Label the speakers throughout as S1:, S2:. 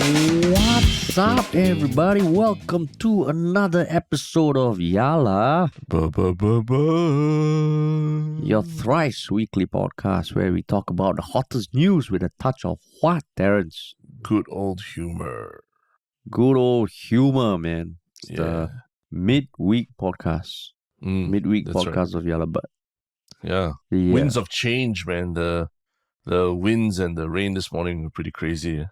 S1: What's up, everybody? Welcome to another episode of Yala, your thrice weekly podcast where we talk about the hottest news with a touch of what, Terrence?
S2: Good old humor.
S1: Good old humor, man. It's
S2: Yeah.
S1: the midweek podcast. Midweek
S2: that's
S1: podcast of Yala, but
S2: Yeah.
S1: yeah.
S2: Winds of change, man. The winds and the rain this morning were pretty crazy.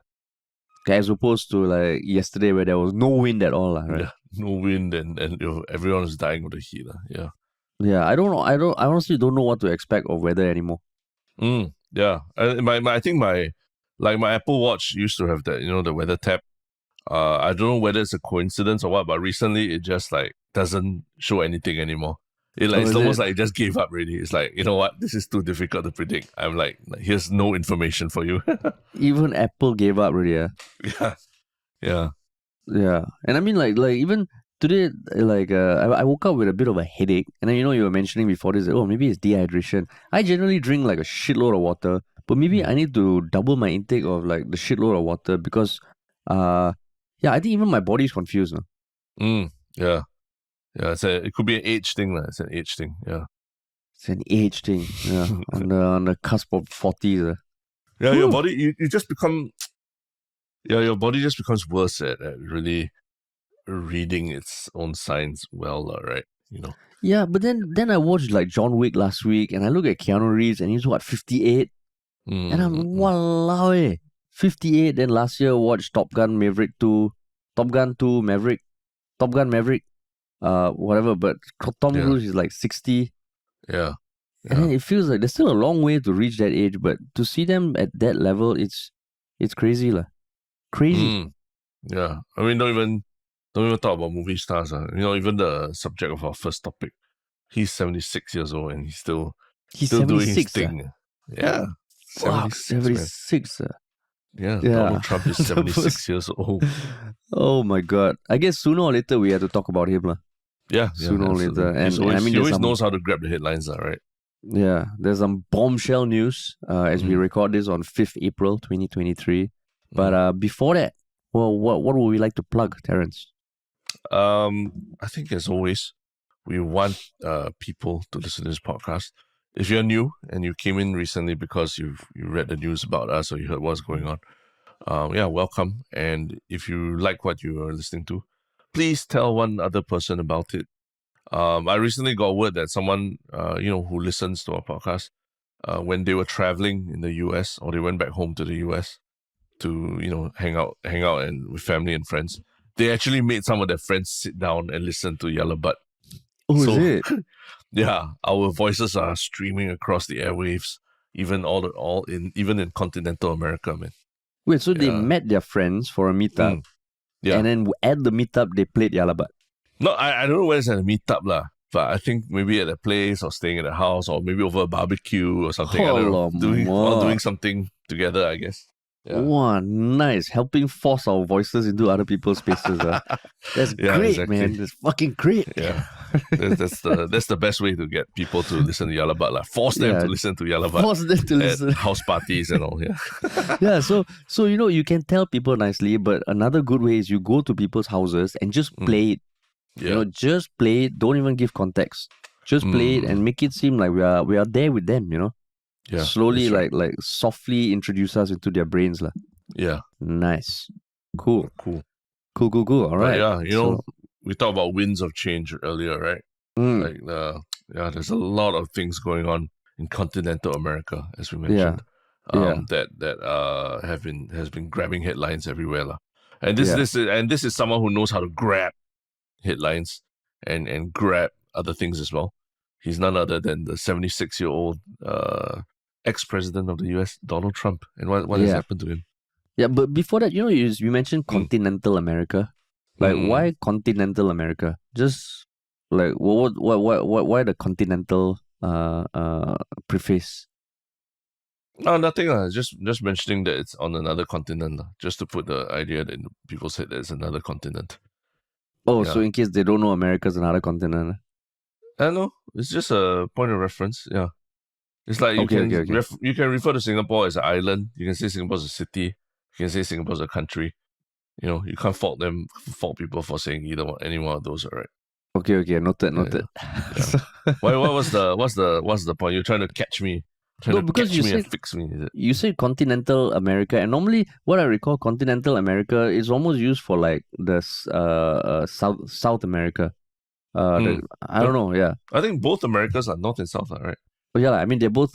S1: As opposed to like yesterday where there was no wind at all, right?
S2: Yeah. No wind and everyone was dying of the heat. Yeah.
S1: Yeah, I don't know. I honestly don't know what to expect of weather anymore.
S2: Yeah. I think my Apple Watch used to have that, the weather tab. I don't know whether it's a coincidence or what, but recently it just like doesn't show anything anymore. It's almost like it just gave up really. It's like, you know what, this is too difficult to predict. I'm like here's no information for you.
S1: Even Apple gave up already.
S2: Yeah.
S1: And I mean like even today, I woke up with a bit of a headache, and then you were mentioning before this, maybe it's dehydration. I generally drink like a shitload of water, but maybe I need to double my intake of like the shitload of water because I think even my body's confused now.
S2: Yeah. It could be an age thing. It's an age thing. Yeah.
S1: It's an age thing. Yeah. on the cusp of 40s.
S2: Yeah, your body you just become your body just becomes worse at really reading its own signs well, right?
S1: Yeah, but then I watched like John Wick last week, and I look at Keanu Reeves, and he's 58? And I'm walao 58. Then last year watched Top Gun Maverick, whatever. But Tom Cruise is like 60.
S2: Yeah.
S1: And then it feels like there's still a long way to reach that age, but to see them at that level, it's crazy lah. Crazy.
S2: Yeah. I mean, don't even talk about movie stars. Even the subject of our first topic, he's 76 years old and he's still doing his thing. Yeah.
S1: Wow, 76.
S2: Yeah. Donald Trump is 76 years old.
S1: Oh my God. I guess sooner or later we have to talk about him lah.
S2: Yeah.
S1: Sooner or later. And
S2: he always knows how to grab the headlines, right?
S1: Yeah. There's some bombshell news as we record this on 5th April 2023. But before that, well, what would we like to plug, Terrence?
S2: I think as always, we want people to listen to this podcast. If you're new and you came in recently because you read the news about us or you heard what's going on, welcome. And if you like what you are listening to, please tell one other person about it. I recently got word that someone who listens to our podcast, when they were traveling in the US or they went back home to the US to hang out and with family and friends, they actually made some of their friends sit down and listen to Yellow Butt.
S1: Oh, is it?
S2: Yeah, our voices are streaming across the airwaves, even in continental America, man.
S1: Wait, so they met their friends for a meetup, and then at the meetup they played Yellow Butt.
S2: No, I don't know where it's at a meetup lah, but I think maybe at a place or staying at a house or maybe over a barbecue or something. I don't know, doing something together, I guess. Yeah.
S1: Wow, nice. Helping force our voices into other people's spaces. That's great, exactly. Man. That's fucking great.
S2: Yeah. That's the best way to get people to listen to Yellow Butt. Force them to listen to Yellow Butt.
S1: Force them to listen.
S2: House parties and all, yeah.
S1: Yeah, so you can tell people nicely, but another good way is you go to people's houses and just play it.
S2: Yeah.
S1: Just play it. Don't even give context. Just play it and make it seem like we are there with them,
S2: Yeah,
S1: slowly, right. like softly introduce us into their brains.
S2: Yeah.
S1: Nice. Cool.
S2: All
S1: right.
S2: But yeah, we talked about winds of change earlier, right? There's a lot of things going on in continental America, as we mentioned. That has been grabbing headlines everywhere. And this is someone who knows how to grab headlines and grab other things as well. He's none other than the 76-year-old ex-president of the US, Donald Trump. And what has happened to him?
S1: Yeah, but before that, you mentioned continental America. Like, why continental America? Just like why the continental preface?
S2: No, nothing. Just mentioning that it's on another continent, just to put the idea that people say that it's another continent.
S1: Oh, so in case they don't know America's another continent.
S2: I don't know. It's just a point of reference. Yeah. It's like you can refer to Singapore as an island. You can say Singapore as a city. You can say Singapore as a country. You can't fault people for saying any one of those, right?
S1: Okay, noted.
S2: Yeah. What's the point? You're trying to catch me,
S1: No, because you
S2: and
S1: said
S2: fix me, is it?
S1: you say continental America, and normally what I recall continental America is almost used for like the South America. I don't know. Yeah.
S2: I think both Americas are North and South, right?
S1: Oh yeah, I mean they're both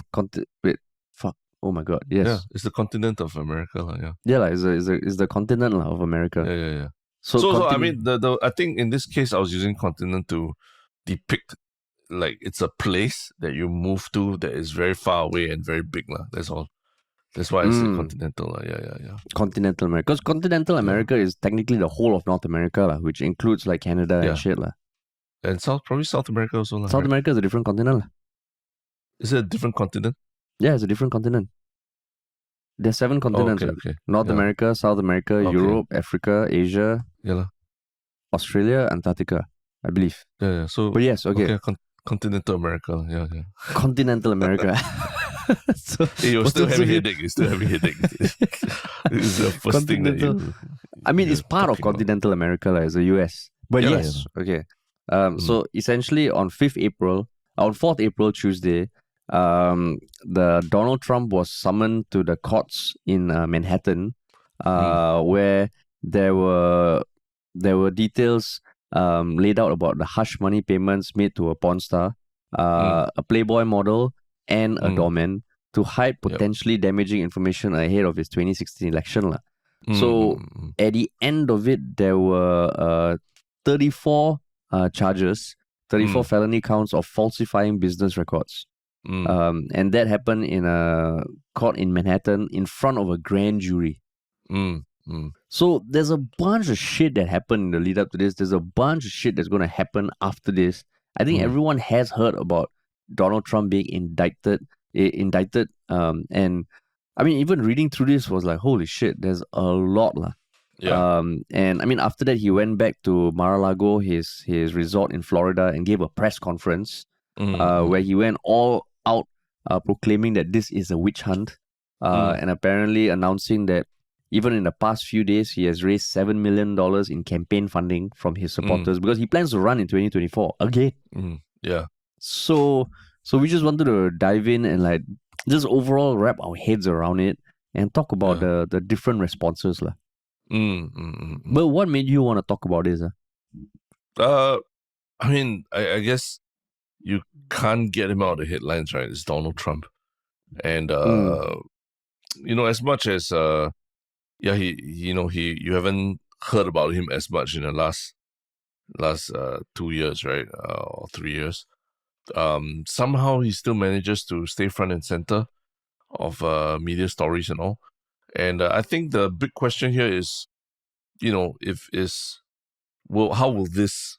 S1: wait, fuck. Oh my god. Yes.
S2: Yeah, it's the continent of America, yeah.
S1: Yeah, like, is the continent lah of America.
S2: Yeah.
S1: So,
S2: I mean, I think in this case I was using continent to depict like it's a place that you move to that is very far away and very big lah. That's all. That's why I said continental lah. Yeah.
S1: Continental America, because continental America is technically the whole of North America lah, which includes like Canada and shit lah.
S2: And probably South America also lah.
S1: South America is a different continent lah.
S2: Is it a different continent?
S1: Yeah, it's a different continent. There's 7 continents.
S2: Okay.
S1: North America, South America, Europe, Africa, Asia, Australia, Antarctica, I believe.
S2: Yeah. So,
S1: but yes, okay.
S2: Continental America. Yeah.
S1: Continental America.
S2: So, hey, you're still having headache. This is the first thing that you...
S1: I mean, it's part of continental America, like, it's the US. But yes, okay. So essentially on 4th April, Tuesday, the Donald Trump was summoned to the courts in Manhattan, where there were details laid out about the hush money payments made to a porn star, a Playboy model, and a doorman to hide potentially damaging information ahead of his 2016 election. So at the end of it, there were 34 charges, 34 felony counts of falsifying business records. And that happened in a court in Manhattan in front of a grand jury. So there's a bunch of shit that happened in the lead up to this. There's a bunch of shit that's going to happen after this. I think everyone has heard about Donald Trump being indicted. And I mean, even reading through this was like, holy shit, there's a lot lah.
S2: Yeah.
S1: And I mean, after that, he went back to Mar-a-Lago, his resort in Florida, and gave a press conference where he went all out proclaiming that this is a witch hunt, and apparently announcing that even in the past few days, he has raised $7 million in campaign funding from his supporters because he plans to run in 2024 again.
S2: Yeah.
S1: So we just wanted to dive in and like just overall wrap our heads around it and talk about the different responses lah. But what made you want to talk about this?
S2: I mean, I guess you can't get him out of the headlines, right? It's Donald Trump, and as much as you haven't heard about him as much in the last 2 years, right, or 3 years. Somehow he still manages to stay front and center of media stories and all. And I think the big question here is, how will this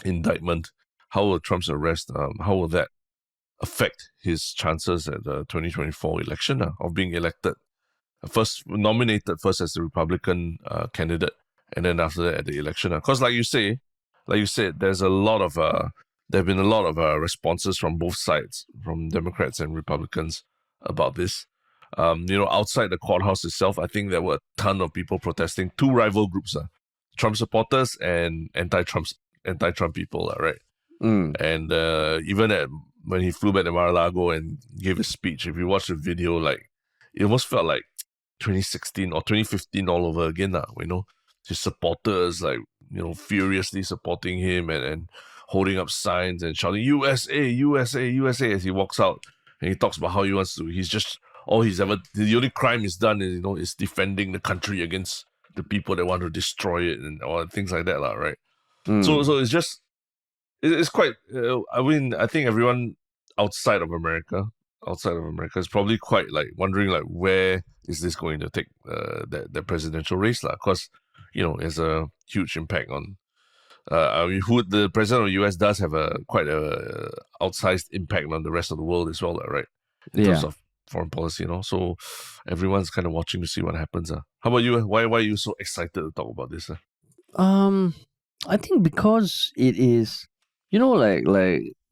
S2: indictment, how will Trump's arrest, how will that affect his chances at the 2024 election of being elected? Nominated first as the Republican candidate, and then after that at the election. Because like you said, there's a lot of there have been a lot of responses from both sides, from Democrats and Republicans about this. Outside the courthouse itself, I think there were a ton of people protesting. 2 rival groups, Trump supporters and anti-Trump people, right? And even when he flew back to Mar-a-Lago and gave his speech, if you watch the video, like it almost felt like 2016 or 2015 all over again. His supporters furiously supporting him and holding up signs and shouting USA, USA, USA as he walks out. And he talks about how he wants to, the only crime he's done is, is defending the country against the people that want to destroy it and all things like that, right? So it's just, it's quite, I think everyone outside of America is probably quite like wondering like where is this going to take the presidential race because it has a huge impact on who the president of the US does have quite a outsized impact on the rest of the world as well, right? In terms of foreign policy and all. So everyone's kind of watching to see what happens. How about you? Why are you so excited to talk about this?
S1: I think because it is, like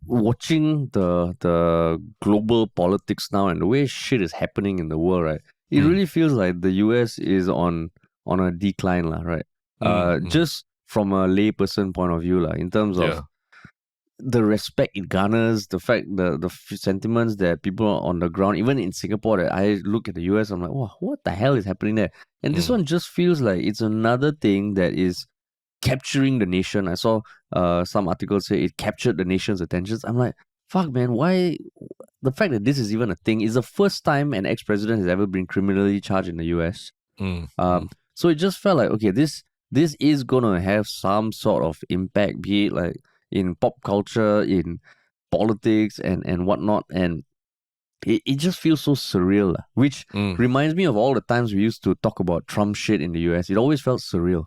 S1: watching the global politics now and the way shit is happening in the world, right? it really feels like the US is on a decline, lah, right? Just from a layperson point of view, lah, in terms of
S2: Yeah.
S1: the respect it garners, the fact, the sentiments that people on the ground, even in Singapore, that I look at the US, I'm like, wow, what the hell is happening there? And this one just feels like it's another thing that is capturing the nation. I saw some articles say it captured the nation's attentions. I'm like, fuck, man, why? The fact that this is even a thing is the first time an ex-president has ever been criminally charged in the US. So it just felt like, okay, this is gonna have some sort of impact, be it like in pop culture, in politics, and whatnot, and it just feels so surreal, which reminds me of all the times we used to talk about Trump shit in the US. It always felt surreal.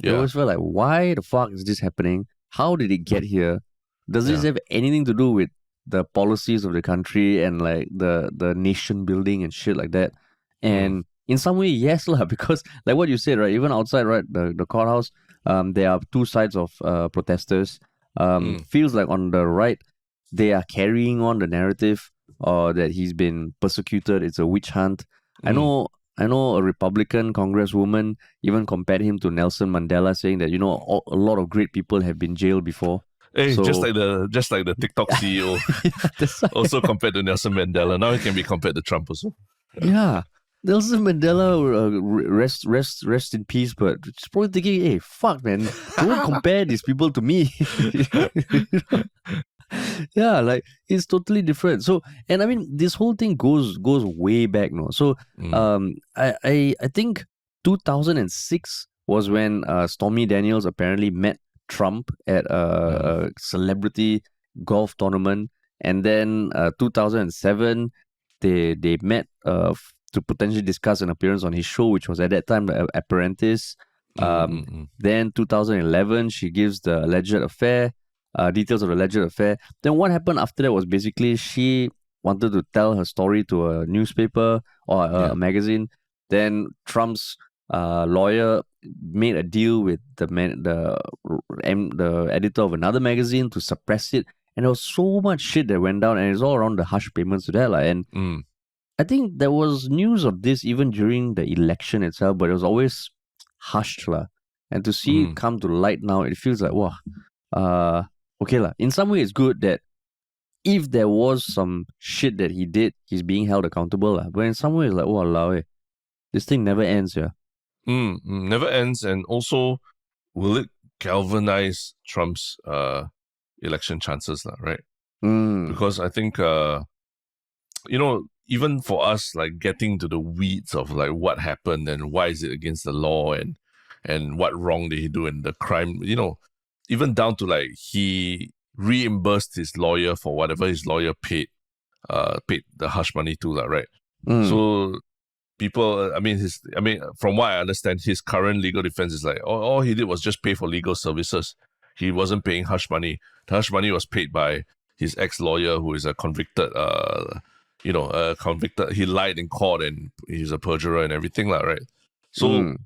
S1: It always felt like, why the fuck is this happening? How did it get here? Does this have anything to do with the policies of the country and like the nation building and shit like that? And in some way, yes, lah, because like what you said, right? Even outside, right, the courthouse, there are two sides of protesters. Feels like on the right, they are carrying on the narrative that he's been persecuted. It's a witch hunt. I know a Republican congresswoman even compared him to Nelson Mandela, saying that, a lot of great people have been jailed before.
S2: Hey,
S1: So-
S2: just like the TikTok CEO,
S1: That's right.
S2: also compared to Nelson Mandela. Now he can be compared to Trump also.
S1: Yeah. Nelson Mandela, rest in peace, but it's probably thinking, hey, fuck, man, don't compare these people to me. Yeah, like it's totally different. So, and I mean, this whole thing goes way back, no. So, I think 2006 was when Stormy Daniels apparently met Trump at a celebrity golf tournament, and then 2007 they met to potentially discuss an appearance on his show, which was at that time the Apprentice. Then 2011 she gives the alleged affair, details of the alleged affair. Then what happened after that was basically she wanted to tell her story to a newspaper or a magazine. Then Trump's lawyer made a deal with the editor of another magazine to suppress it, and there was so much shit that went down, and it's all around the hush payments to that, like. And I think there was news of this even during the election itself, but it was always hushed, lah. And to see it come to light now, it feels like, wow, okay, lah. In some way, it's good that if there was some shit that he did, he's being held accountable, lah. But in some way, it's like, wow, this thing never ends, yeah.
S2: Never ends. And also, will it galvanize Trump's election chances, right? Because I think, even for us, like getting to the weeds of like what happened and why is it against the law and what wrong did he do and the crime, even down to like he reimbursed his lawyer for whatever his lawyer paid the hush money to, right? So people, from what I understand, his current legal defense is like, all he did was just pay for legal services. He wasn't paying hush money. The hush money was paid by his ex-lawyer, who is a convicted, he lied in court and he's a perjurer and everything, right? So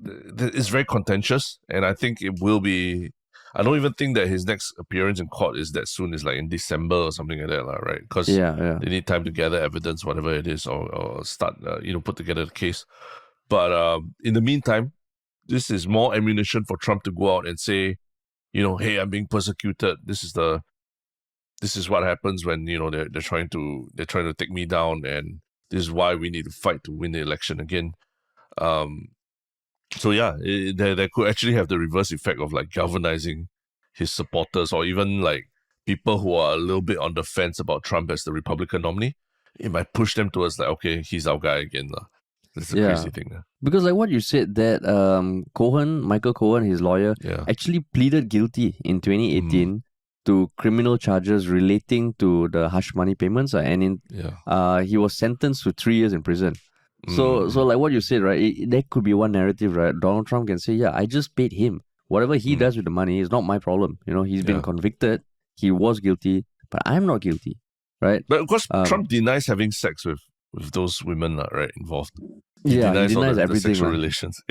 S2: it's very contentious, and I think it will be. I don't even think that his next appearance in court is that soon. It's like in December or something like that, right? Because they need time to gather evidence, whatever it is, or start, put together the case. But in the meantime, this is more ammunition for Trump to go out and say, hey, I'm being persecuted. This is what happens when they're trying to take me down, and this is why we need to fight to win the election again. So yeah, there could actually have the reverse effect of like galvanizing his supporters, or even like people who are a little bit on the fence about Trump as the Republican nominee. It might push them towards like, okay, he's our guy again. That's the crazy thing.
S1: Because like what you said, that Michael Cohen, his lawyer, actually pleaded guilty in 2018 to criminal charges relating to the hush money payments, and he was sentenced to 3 years in prison. So like what you said, right? That could be one narrative, right? Donald Trump can say, yeah, I just paid him. Whatever he does with the money is not my problem. He's been convicted. He was guilty, but I'm not guilty, right?
S2: But of course, Trump denies having sex with those women, right, involved.
S1: He denies
S2: all the
S1: everything.
S2: sexual relations.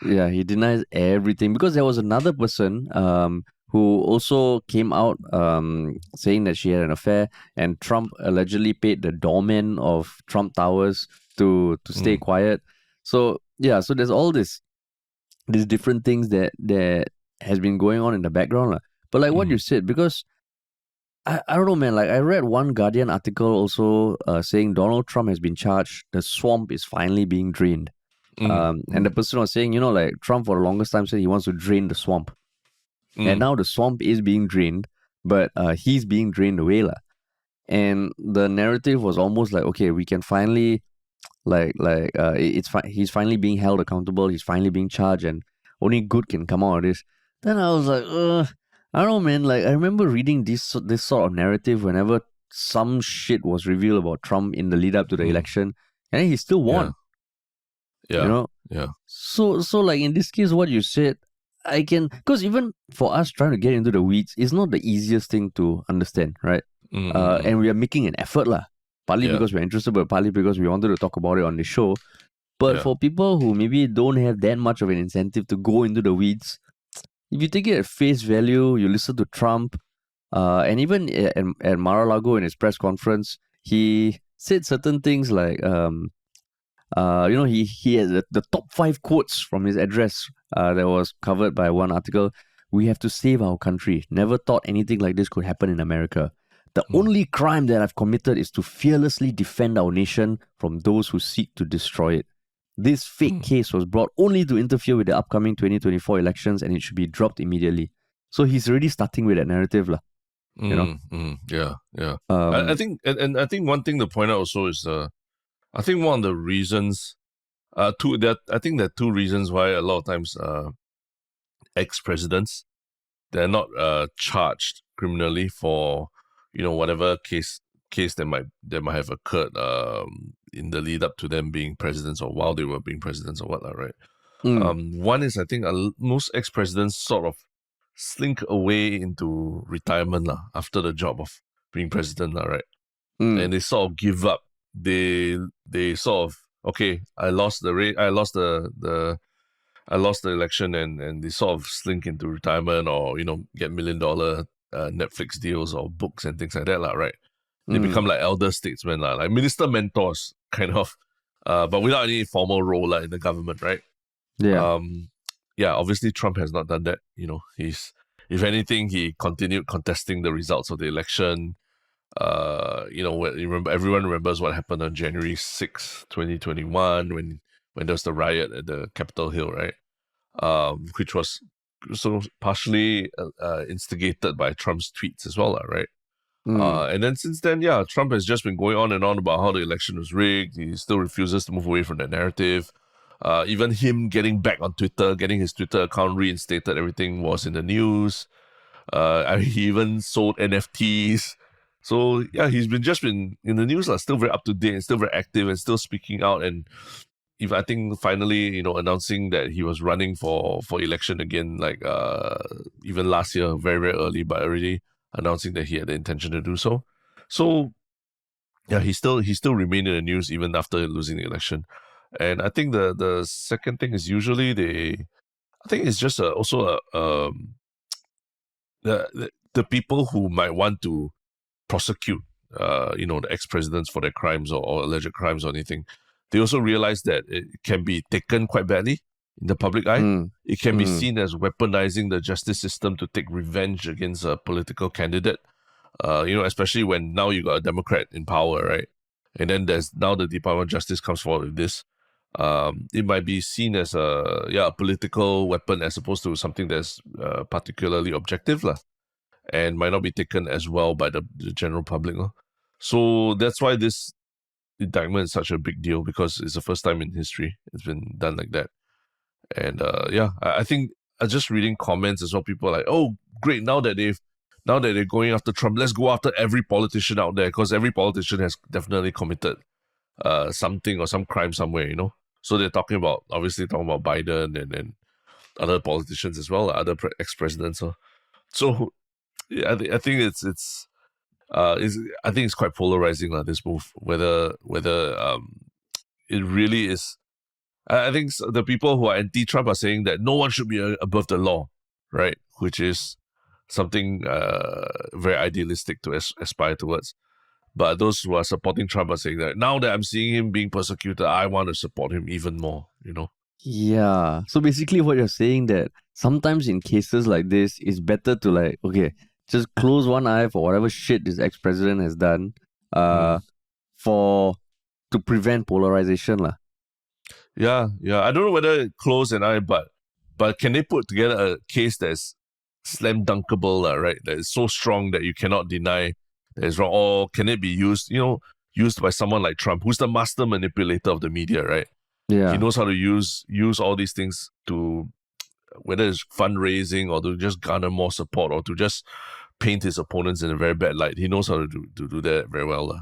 S1: Yeah, he denies everything, because there was another person who also came out saying that she had an affair, and Trump allegedly paid the doorman of Trump Towers to stay quiet. So yeah, so there's all these different things that has been going on in the background, lah. But like what you said, because I don't know, man. Like I read one Guardian article also saying Donald Trump has been charged. The swamp is finally being drained. And the person was saying, like Trump for the longest time said he wants to drain the swamp. And now the swamp is being drained, but he's being drained away, lah. And the narrative was almost like, okay, we can finally, he's finally being held accountable. He's finally being charged, and only good can come out of this. Then I was like, I don't know, man. Like I remember reading this sort of narrative whenever some shit was revealed about Trump in the lead up to the election, and then he still won.
S2: Yeah.
S1: So like in this case, what you said, I can, because even for us trying to get into the weeds, it's not the easiest thing to understand, right? And we are making an effort, lah. Partly because we're interested, but partly because we wanted to talk about it on the show. But for people who maybe don't have that much of an incentive to go into the weeds, if you take it at face value, you listen to Trump, and even at Mar-a-Lago in his press conference, he said certain things like, he has the top 5 quotes from his address that was covered by one article. We have to save our country. Never thought anything like this could happen in America. The only crime that I've committed is to fearlessly defend our nation from those who seek to destroy it. This fake case was brought only to interfere with the upcoming 2024 elections, and it should be dropped immediately. So he's already starting with that narrative, lah.
S2: Yeah. I think, and I think one thing to point out also is, I think one of the reasons, I think there are 2 reasons why a lot of times ex-presidents, they're not charged criminally for whatever case that might have occurred in the lead up to them being presidents or while they were being presidents or whatnot, right? One is, I think most ex-presidents sort of slink away into retirement after the job of being president, right? And they sort of give up. They sort of, okay, I lost the election, and they sort of slink into retirement or get $1 million Netflix deals or books and things like that, right? They become like elder statesmen, like minister mentors, kind of, but without any formal role in the government, right?
S1: Yeah.
S2: Obviously Trump has not done that. He's, if anything, he continued contesting the results of the election. Everyone remembers what happened on January 6th, 2021, when there was the riot at the Capitol Hill, right? Which was sort of partially instigated by Trump's tweets as well, right? And then since then, Trump has just been going on and on about how the election was rigged. He still refuses to move away from that narrative. Even him getting back on Twitter, getting his Twitter account reinstated, everything was in the news. He even sold NFTs. So he's just been in the news, still very up to date and still very active and still speaking out. And if I think finally, announcing that he was running for election again, like even last year, very, very early, but already announcing that he had the intention to do so. So he still remained in the news even after losing the election. And I think the second thing is usually I think it's just also the people who might want to prosecute the ex-presidents for their crimes or alleged crimes or anything. They also realize that it can be taken quite badly in the public eye. It can be seen as weaponizing the justice system to take revenge against a political candidate. Especially when now you got a Democrat in power, right? And then there's now the Department of Justice comes forward with this. It might be seen as a political weapon as opposed to something that's particularly objective, and might not be taken as well by the general public. So that's why this indictment is such a big deal, because it's the first time in history it's been done like that. And I think just reading comments as well, people are like, oh great, now that they're going after Trump, let's go after every politician out there, because every politician has definitely committed something or some crime somewhere, So they're obviously talking about Biden and other politicians as well, other ex-presidents. So I think it's quite polarizing, this move. Whether it really is. I think the people who are anti-Trump are saying that no one should be above the law, right? Which is something very idealistic to aspire towards. But those who are supporting Trump are saying that now that I'm seeing him being persecuted, I want to support him even more, you know?
S1: Yeah. So basically, what you're saying that sometimes in cases like this, it's better to like, okay, just close one eye for whatever shit this ex-president has done,
S2: Mm.
S1: for to prevent polarization, lah.
S2: Yeah. I don't know whether close an eye, but can they put together a case that's slam dunkable, right? That is so strong that you cannot deny that it's wrong. Or can it be used, used by someone like Trump, who's the master manipulator of the media, right?
S1: Yeah.
S2: He knows how to use all these things to, whether it's fundraising or to just garner more support or to just paint his opponents in a very bad light. He knows how to do that very well.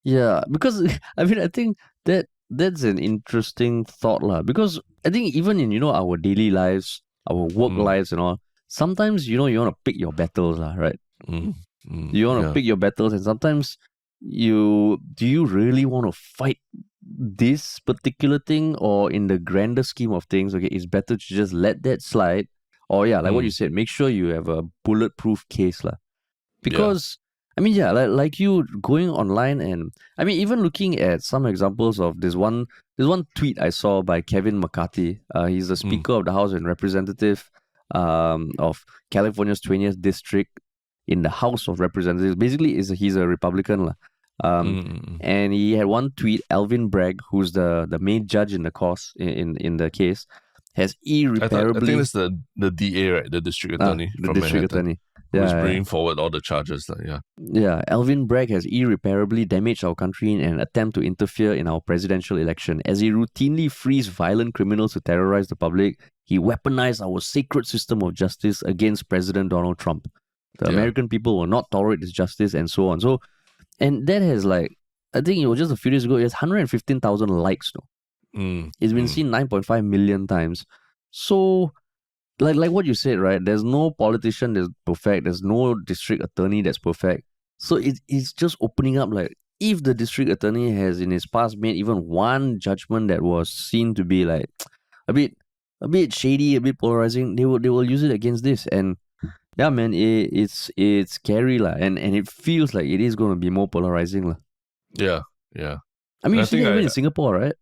S1: Yeah, because I think that's an interesting thought, lah. Because I think even in our daily lives, our work lives and all, sometimes you want to pick your battles, lah, right? You want to pick your battles, and sometimes do you really want to fight this particular thing, or in the grander scheme of things, okay, it's better to just let that slide, or like what you said, make sure you have a bulletproof case, lah. Because I mean, like you going online, and I mean, even looking at some examples of this one tweet I saw by Kevin McCarthy. He's the Speaker of the House and Representative of California's 20th District in the House of Representatives. Basically, he's a Republican, lah. And he had one tweet. Alvin Bragg, who's the main judge in the cause in the case, has irreparably.
S2: I think it's the DA, right? The district attorney
S1: the
S2: from
S1: district
S2: Manhattan,
S1: attorney.
S2: who's bringing forward all the charges.
S1: Yeah, Alvin Bragg has irreparably damaged our country in an attempt to interfere in our presidential election. As he routinely frees violent criminals to terrorize the public, he weaponized our sacred system of justice against President Donald Trump. The American people will not tolerate this justice, and so on. So, and that has, like, I think it was just a few days ago, it has 115,000 likes now. It's been seen 9.5 million times. So, like what you said, right? There's no politician that's perfect. There's no district attorney that's perfect. So it's just opening up, like, if the district attorney has in his past made even one judgment that was seen to be like a bit shady, a bit polarizing, they will use it against this. And yeah, man, it's scary, lah, and it feels like it is going to be more polarizing, lah.
S2: Yeah.
S1: I mean, you see that even in Singapore, right?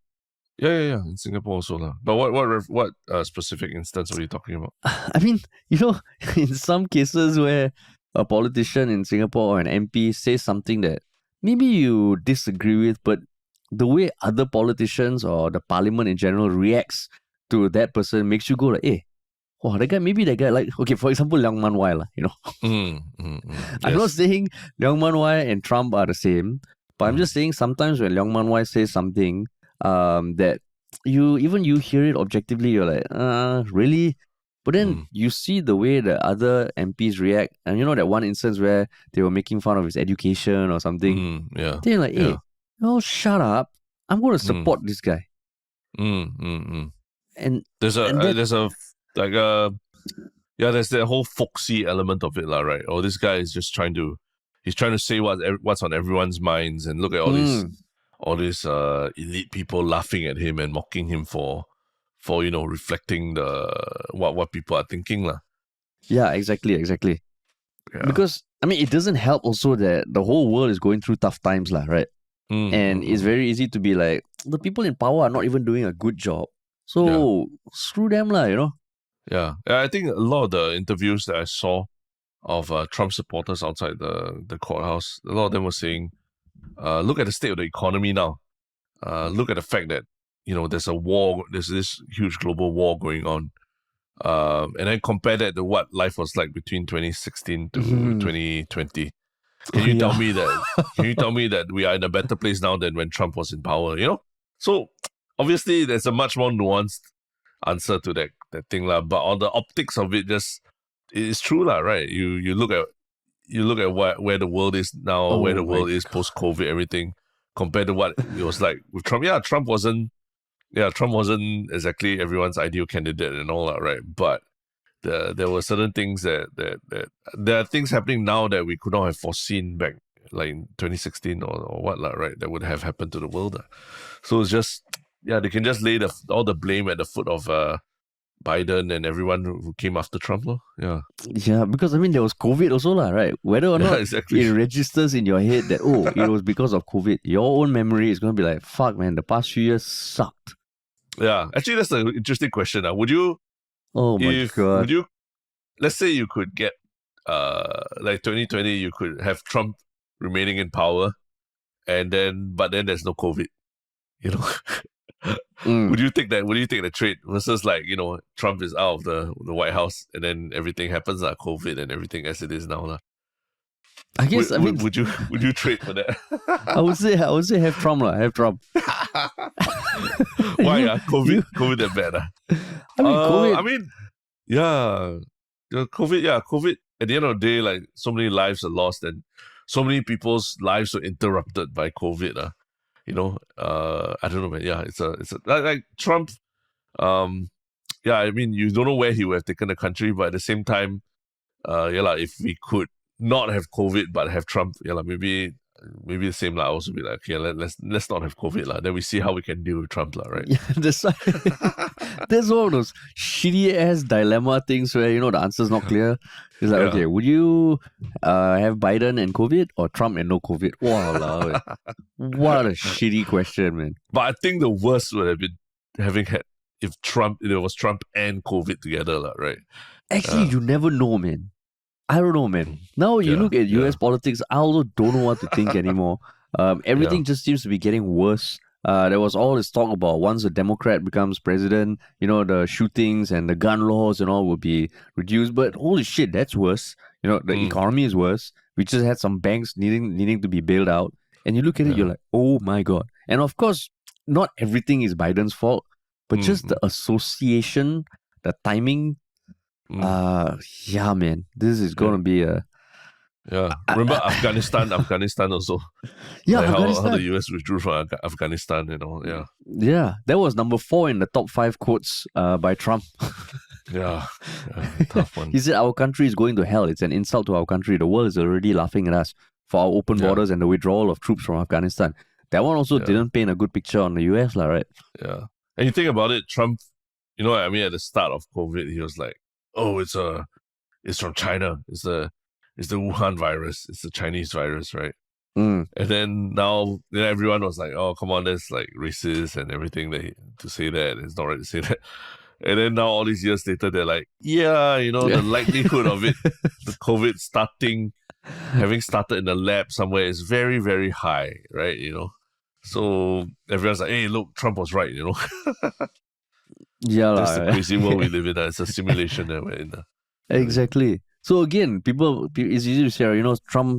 S2: Yeah. In Singapore also, lah. But what specific instance were you talking about?
S1: I mean, in some cases where a politician in Singapore or an MP says something that maybe you disagree with, but the way other politicians or the parliament in general reacts to that person makes you go like, hey, wow, that guy, like, okay, for example, Leong Man Wai, I'm not saying Leong Man Wai and Trump are the same, but I'm just saying sometimes when Leong Man Wai says something that you hear it objectively, you're like, really? But then you see the way the other MPs react, and that one instance where they were making fun of his education or something. Then you're like, hey, shut up. I'm going to support this guy. And
S2: there's that whole folksy element of it, right? Oh, this guy is just trying to say what's on everyone's minds, and look at all these elite people laughing at him and mocking him for reflecting what people are thinking, lah.
S1: Yeah, exactly. Yeah. Because I mean, it doesn't help also that the whole world is going through tough times, lah, right? And it's very easy to be like, the people in power are not even doing a good job, so screw them, lah,
S2: Yeah, I think a lot of the interviews that I saw of Trump supporters outside the courthouse, a lot of them were saying, look at the state of the economy now. Look at the fact that there's a war, there's this huge global war going on, and then compare that to what life was like between 2016 to 2020. Can you tell me that we are in a better place now than when Trump was in power? So obviously there's a much more nuanced answer to that thing, lah. But on the optics of it, it's true, lah, right? You look at where the world is now, where the world is post COVID, everything, compared to what it was like with Trump. Yeah, Trump wasn't exactly everyone's ideal candidate and all that, right? But there were certain things that there are things happening now that we could not have foreseen back like in 2016 or what, right? That would have happened to the world. So it's just, they can just lay all the blame at the foot of Biden and everyone who came after Trump, lor. Yeah.
S1: Yeah, because I mean there was COVID also, lah, right? Whether or
S2: Yeah,
S1: not
S2: exactly.
S1: it registers in your head that it was because of COVID, your own memory is gonna be like, fuck man, the past few years sucked.
S2: Yeah. Actually, that's an interesting question. Would you,
S1: Oh my god.
S2: let's say you could get, like 2020, you could have Trump remaining in power, but then there's no COVID, you know? Would you take that? Would you take the trade versus like, Trump is out of the White House and then everything happens like COVID and everything as it is now, lah?
S1: I guess
S2: would you trade for that?
S1: I would say have Trump, lah. Have Trump.
S2: Why? COVID that bad?
S1: I mean, COVID.
S2: I mean, yeah, COVID. At the end of the day, like so many lives are lost and so many people's lives were interrupted by COVID. I don't know, man. Yeah, it's a like Trump. Yeah, I mean, you don't know where he would have taken the country, but at the same time, if we could not have COVID but have Trump, maybe the same lah. Also be like, okay, let's not have COVID lah. Then we see how we can deal with Trump lah, right?
S1: Yeah, that's why. There's one of those shitty ass dilemma things where the answer's not clear. It's like, okay, would you have Biden and COVID or Trump and no COVID? Wow, what a shitty question, man.
S2: But I think the worst would have been having had if it was Trump and COVID together, lah, right?
S1: Actually, you never know, man. I don't know, man. Now you look at US politics, I also don't know what to think anymore. Everything just seems to be getting worse. There was all this talk about once a Democrat becomes president, the shootings and the gun laws and all will be reduced. But holy shit, that's worse. The economy is worse. We just had some banks needing to be bailed out. And you look at it, you're like, oh my God. And of course, not everything is Biden's fault, but just the association, the timing. Yeah, man, this is gonna be a.
S2: Yeah, remember Afghanistan also.
S1: Yeah,
S2: like
S1: Afghanistan.
S2: How the US withdrew from Afghanistan, yeah.
S1: Yeah, that was number 4 in the top 5 quotes by Trump.
S2: Yeah, tough one.
S1: He said our country is going to hell. It's an insult to our country. The world is already laughing at us for our open borders and the withdrawal of troops from Afghanistan. That one also didn't paint a good picture on the US, right?
S2: Yeah, and you think about it, Trump. You know what I mean? At the start of COVID, he was like, "Oh, it's from China. It's the Wuhan virus. It's the Chinese virus, right?" And then now, everyone was like, "Oh, come on, that's like racist and everything to say that. It's not right to say that." And then now, all these years later, they're like, "Yeah, the likelihood of it, the COVID having started in the lab somewhere is very, very high, right? So everyone's like, hey, look, Trump was right,
S1: Yeah,
S2: that's the crazy world we live in. It's a simulation that we're in.
S1: Exactly. So again, it's easy to say,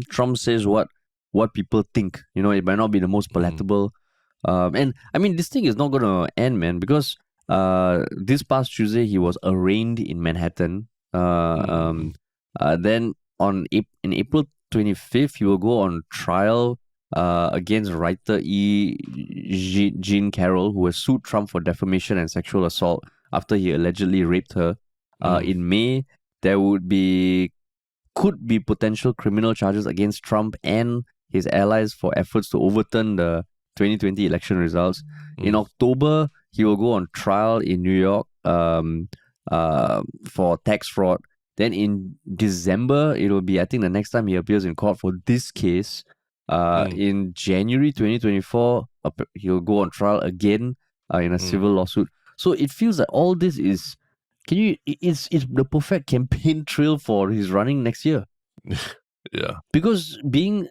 S1: Trump says what people think. It might not be the most palatable. And I mean, this thing is not going to end, man, because this past Tuesday he was arraigned in Manhattan. Then in April 25th, he will go on trial against writer Jean Carroll, who has sued Trump for defamation and sexual assault after he allegedly raped her. In May, there could be potential criminal charges against Trump and his allies for efforts to overturn the 2020 election results. In October, he will go on trial in New York for tax fraud. Then in December, it will be, I think, the next time he appears in court for this case. In January 2024, he'll go on trial again in a civil lawsuit. So it feels like all this is, it's the perfect campaign trail for his running next year.
S2: Yeah.
S1: Because being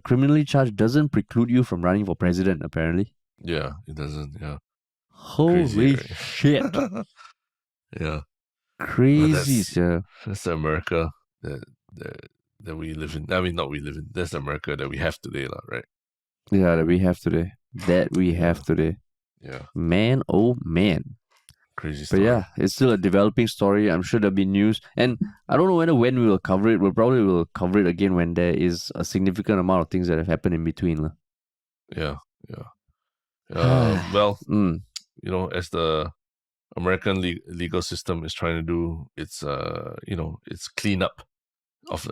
S1: criminally charged doesn't preclude you from running for president, apparently.
S2: Yeah, it doesn't. Yeah.
S1: Holy shit.
S2: Yeah.
S1: Crazy, sir.
S2: That's the America that we live in. I mean, not we live in. That's the America that we have today, right?
S1: Yeah, that we have today.
S2: Yeah.
S1: Man, oh man.
S2: Crazy story.
S1: But yeah, it's still a developing story. I'm sure there'll be news. And I don't know when we will cover it. We'll probably cover it again when there is a significant amount of things that have happened in between.
S2: Yeah. Well, as the American legal system is trying to do, it's cleanup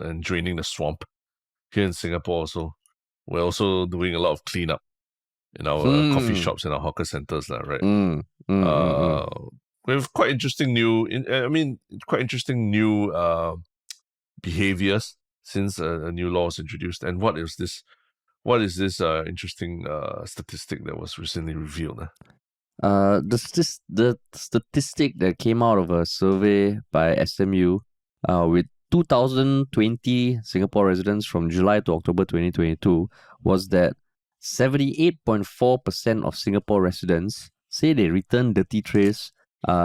S2: and draining the swamp. Here in Singapore also, we're also doing a lot of cleanup in our coffee shops and our hawker centers, right? with quite interesting quite interesting new behaviors since a new law was introduced. And what is this? What is this interesting statistic that was recently revealed?
S1: The statistic that came out of a survey by SMU with 2020 Singapore residents from July to October 2022 was that 78.4% of Singapore residents say they return dirty trays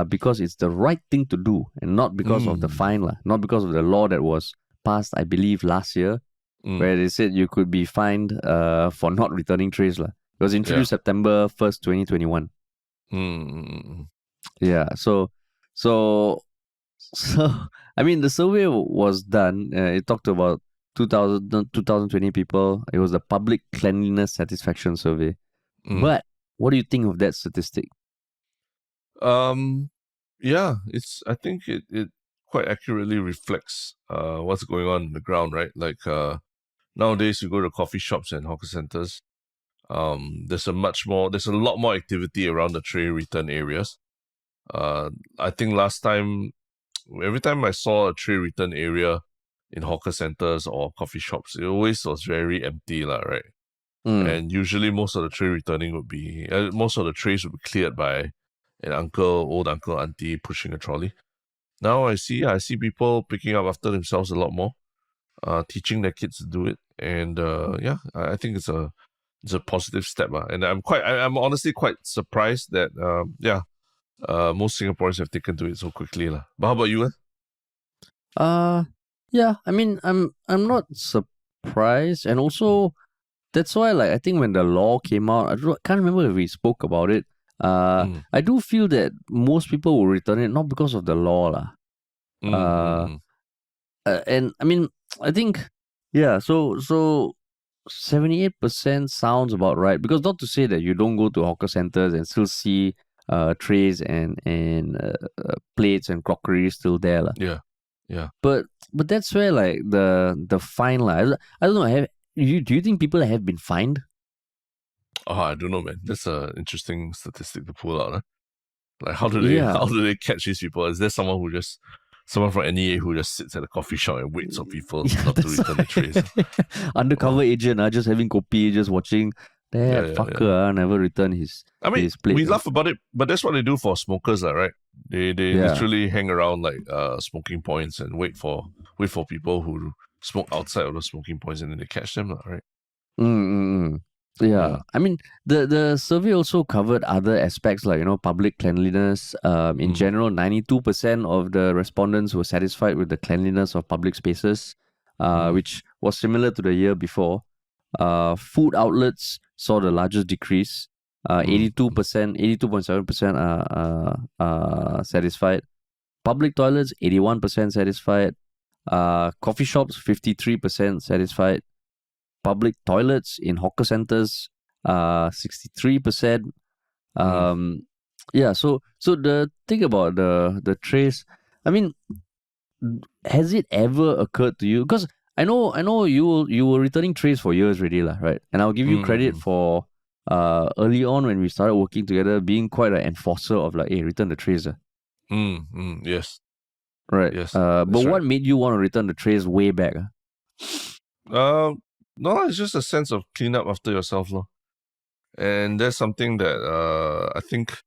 S1: because it's the right thing to do and not because of the fine, not because of the law that was passed, I believe, last year, where they said you could be fined for not returning trays. It was introduced September 1st, 2021. Yeah, so I mean, the survey was done. It talked about 2020 people. It was a public cleanliness satisfaction survey. But what do you think of that statistic?
S2: I think it quite accurately reflects what's going on in the ground, right? Like nowadays, you go to coffee shops and hawker centers. There's a lot more activity around the tray return areas. I think last time, every time I saw a tray return area in hawker centers or coffee shops, it always was very empty, right? And usually most of the trays would be cleared by an old uncle, auntie pushing a trolley. Now I see people picking up after themselves a lot more, teaching their kids to do it, and I think it's a positive step, and I'm honestly quite surprised that most Singaporeans have taken to it so quickly, But how about you?
S1: Yeah, I mean, I'm not surprised, and also that's why, I think when the law came out, can't remember if we spoke about it. I do feel that most people will return it not because of the law, and I mean, I think, so 78% sounds about right, because not to say that you don't go to hawker centers and still see trays and plates and crockery still there,
S2: Yeah.
S1: But that's where the fine, I don't know. Do you think people have been fined?
S2: Oh, I don't know, man. That's an interesting statistic to pull out. Like, how do they catch these people? Is there someone from NEA who just sits at a coffee shop and waits on people not to return the trays?
S1: Undercover agent, just having kopi, just watching that fucker never return his. His plate.
S2: We laugh about it, but that's what they do for smokers, right? They literally hang around smoking points and wait for people who smoke outside of the smoking points, and then they catch them, right?
S1: Yeah. I mean, the survey also covered other aspects like, public cleanliness. In general, 92% of the respondents were satisfied with the cleanliness of public spaces, which was similar to the year before. Food outlets saw the largest decrease. 82.7% are satisfied. Public toilets, 81% satisfied. Coffee shops, 53% satisfied. Public toilets in hawker centers, 63%. So the thing about the trays, I mean, has it ever occurred to you? Because I know you were returning trays for years already, right? And I'll give you credit for early on when we started working together, being quite an enforcer of hey, return the trays.
S2: Yes.
S1: Right.
S2: Yes.
S1: But what made you want to return the trays way back?
S2: No, it's just a sense of clean up after yourself, and that's something that I think.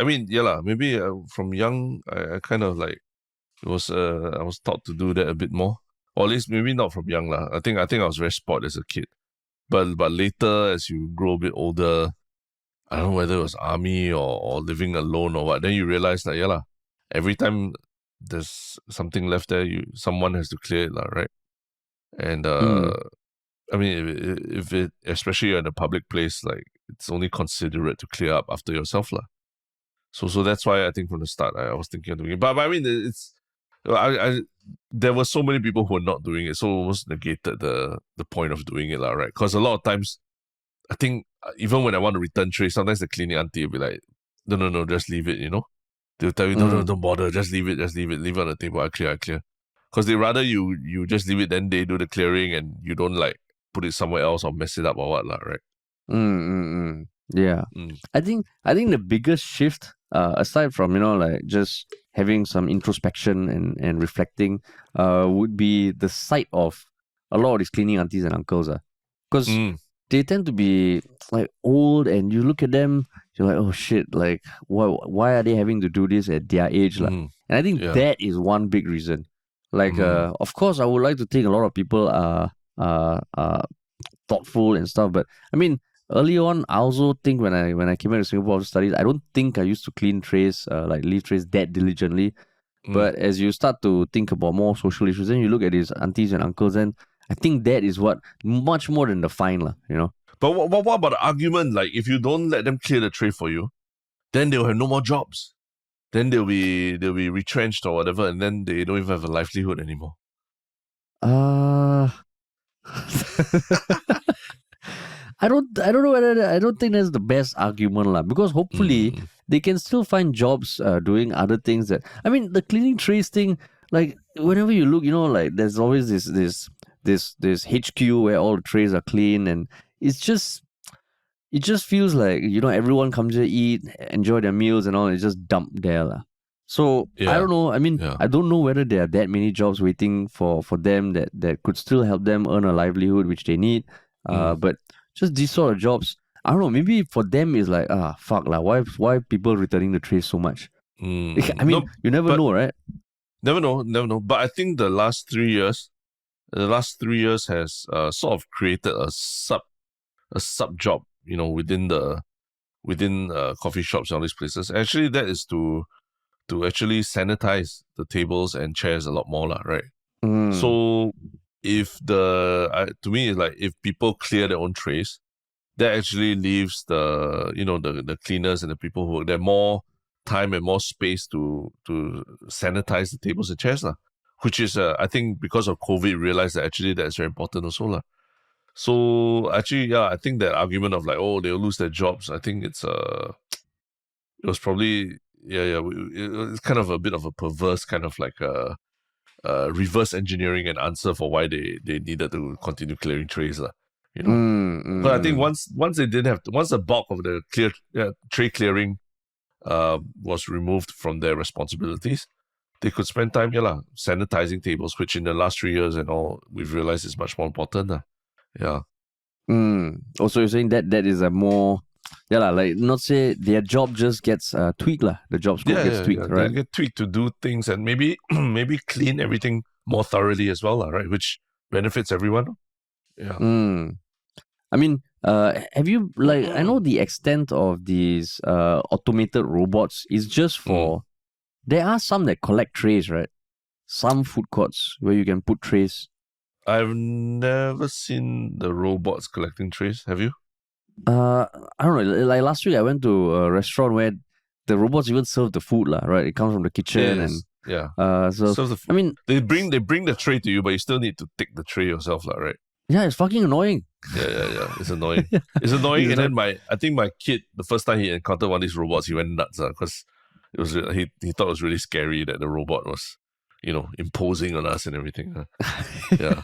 S2: I mean, maybe from young, I kind of I was taught to do that a bit more, or at least maybe not from young, I think I was very spoiled as a kid, but later as you grow a bit older, I don't know whether it was army or living alone or what. Then you realize that every time there's something left there, someone has to clear it, right? And I mean, if it, especially in a public place, it's only considerate to clear up after yourself, So that's why I think from the start I was thinking of doing it. But I mean, there were so many people who were not doing it, so it almost negated the point of doing it, right? Because a lot of times, I think even when I want to return trays, sometimes the cleaning auntie will be like, no, just leave it, They'll tell you, no, don't bother, just leave it on the table, I clear. Because they rather you just leave it, then they do the clearing and you don't put it somewhere else or mess it up or what, right?
S1: Yeah. I think the biggest shift aside from like just having some introspection and reflecting, would be the sight of a lot of these cleaning aunties and uncles, because
S2: Mm,
S1: they tend to be like old, and you look at them, you're like, oh shit, like why are they having to do this at their age, lah?
S2: mm,
S1: And I think
S2: yeah.
S1: that is one big reason. Like,
S2: Mm,
S1: of course, I would like to think a lot of people are thoughtful and stuff, but I mean, early on, I also think when I came back to Singapore to study, I don't think I used to clean trays, like leave trays that diligently.
S2: mm.
S1: But as you start to think about more social issues, then you look at these aunties and uncles, and I think that is what much more than the fine, lah.
S2: But what about the argument? Like, if you don't let them clear the tray for you, then they'll have no more jobs. Then they'll be retrenched or whatever, and then they don't even have a livelihood anymore.
S1: Uh I don't know whether I don't think that's the best argument, lah, because hopefully
S2: Mm,
S1: they can still find jobs doing other things. That, I mean, the cleaning trays thing, like whenever you look, like there's always this HQ where all the trays are clean, and it's just it just feels like everyone comes here, eat, enjoy their meals and all, and it's just dumped there, lah. So I
S2: yeah,
S1: don't know. I mean,
S2: yeah.
S1: I don't know whether there are that many jobs waiting for them that could still help them earn a livelihood, which they need.
S2: Mm,
S1: But just these sort of jobs, I don't know. Maybe for them it's like, fuck lah. Why people returning the trays so much? I mean,
S2: No,
S1: you never
S2: but
S1: know, right?
S2: never know. But I think the last 3 years has sort of created a sub job, within coffee shops and all these places. Actually, that is to actually sanitize the tables and chairs a lot more, lah, right?
S1: Mm,
S2: So if to me, it's like if people clear their own trays, that actually leaves the cleaners and the people who work there more time and more space to sanitize the tables and chairs, lah. Which is I think because of COVID realized that actually that's very important also, lah. So actually, yeah, I think that argument of like, oh, they'll lose their jobs, I think it was probably, it's kind of a bit of a perverse kind of like reverse engineering an answer for why they needed to continue clearing trays, lah. But I think
S1: mm.
S2: once they didn't have once the bulk of the tray clearing was removed from their responsibilities, they could spend time, sanitizing tables, which in the last 3 years and all, we've realized is much more important. Yeah.
S1: Also, you're saying that is a more, yeah lah, like not say their job just gets tweaked lah. The job scope gets tweaked,
S2: They
S1: right?
S2: get tweaked to do things and maybe clean everything more thoroughly as well, right? Which benefits everyone. Yeah.
S1: I mean, have you, like, I know the extent of these automated robots is just for, there are some that collect trays, right? Some food courts where you can put trays.
S2: I've never seen the robots collecting trays. Have you?
S1: I don't know. Like last week, I went to a restaurant where the robots even serve the food, lah. Right? It comes from the kitchen,
S2: Yes. Yeah.
S1: and so
S2: Serve the food.
S1: I mean,
S2: they bring the tray to you, but you still need to take the tray yourself, lah, right?
S1: yeah, it's fucking annoying.
S2: Yeah. It's annoying. It's annoying. And then I think my kid, the first time he encountered one of these robots, he went nuts, because it was he thought it was really scary that the robot was, imposing on us and everything. Yeah.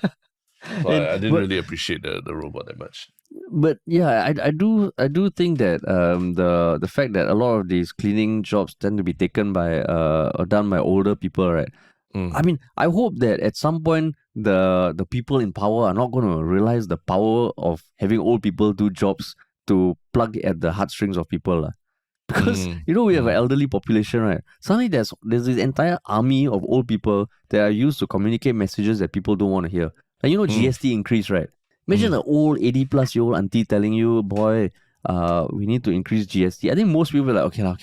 S2: So I didn't really appreciate the robot that much.
S1: But yeah, I do think that the fact that a lot of these cleaning jobs tend to be taken by or done by older people, right? I mean, I hope that at some point the people in power are not going to realize the power of having old people do jobs to plug at the heartstrings of people, lah. Because we have an elderly population, right? Suddenly there's this entire army of old people that are used to communicate messages that people don't want to hear. Like, GST increase, right? Imagine an old 80-plus-year-old auntie telling you, boy, we need to increase GST. I think most people are like, okay lah,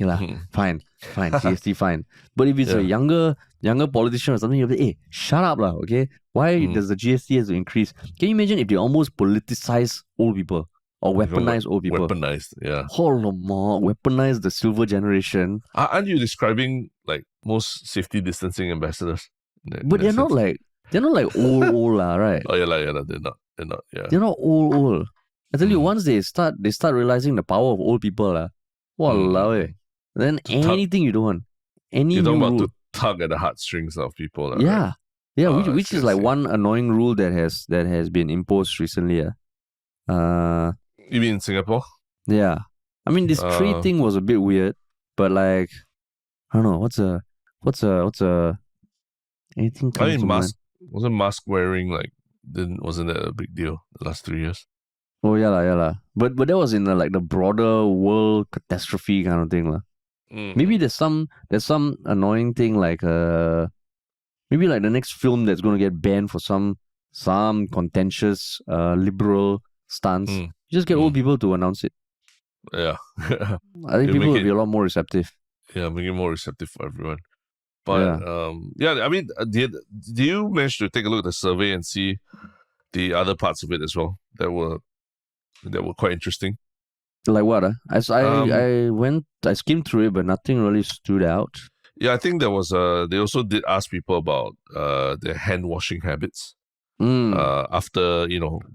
S1: fine, GST, fine. But if it's a younger politician or something, you'll be like, hey, shut up lah, okay? Why does the GST have to increase? Can you imagine if they almost politicize old people or weaponize old people?
S2: Weaponized, yeah.
S1: Weaponize the silver generation.
S2: Aren't you describing like most safety distancing ambassadors?
S1: But they're not like old lah, right?
S2: Oh yeah, they're not. Yeah.
S1: They're not old. I tell you, once they start realizing the power of old people, walao, then anything you don't want, any
S2: You're
S1: new
S2: talking about
S1: rule,
S2: to tug at the heartstrings of people,
S1: yeah,
S2: right?
S1: which is like one annoying rule that has been imposed recently.
S2: You mean in Singapore?
S1: Yeah, I mean this trade thing was a bit weird, but like I don't know what's a anything
S2: I
S1: comes
S2: mean,
S1: to mind.
S2: wasn't mask wearing like wasn't that a big deal the last 3 years?
S1: Oh yeah lah. But that was in like the broader world catastrophe kind of thing lah. Maybe there's some annoying thing like maybe like the next film that's going to get banned for some contentious liberal stance.
S2: Mm.
S1: You just get old people to announce it.
S2: Yeah.
S1: I think
S2: It'll
S1: people
S2: make
S1: will be a lot more receptive.
S2: Yeah, make it more receptive for everyone. But I mean, did you manage to take a look at the survey and see the other parts of it as well that were quite interesting?
S1: Like what? I skimmed through it, but nothing really stood out.
S2: Yeah, I think there was they also did ask people about their hand washing habits. After,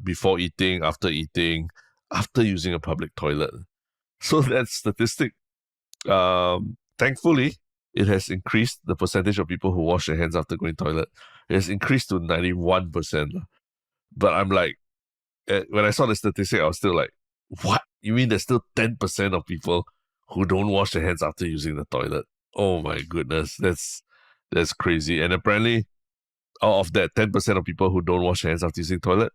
S2: before eating, after eating, after using a public toilet. So that statistic, thankfully, it has increased the percentage of people who wash their hands after going to the toilet. It has increased to 91%. But I'm like, when I saw the statistic, I was still like, what? You mean there's still 10% of people who don't wash their hands after using the toilet? Oh my goodness, that's crazy. And apparently, out of that 10% of people who don't wash their hands after using the toilet,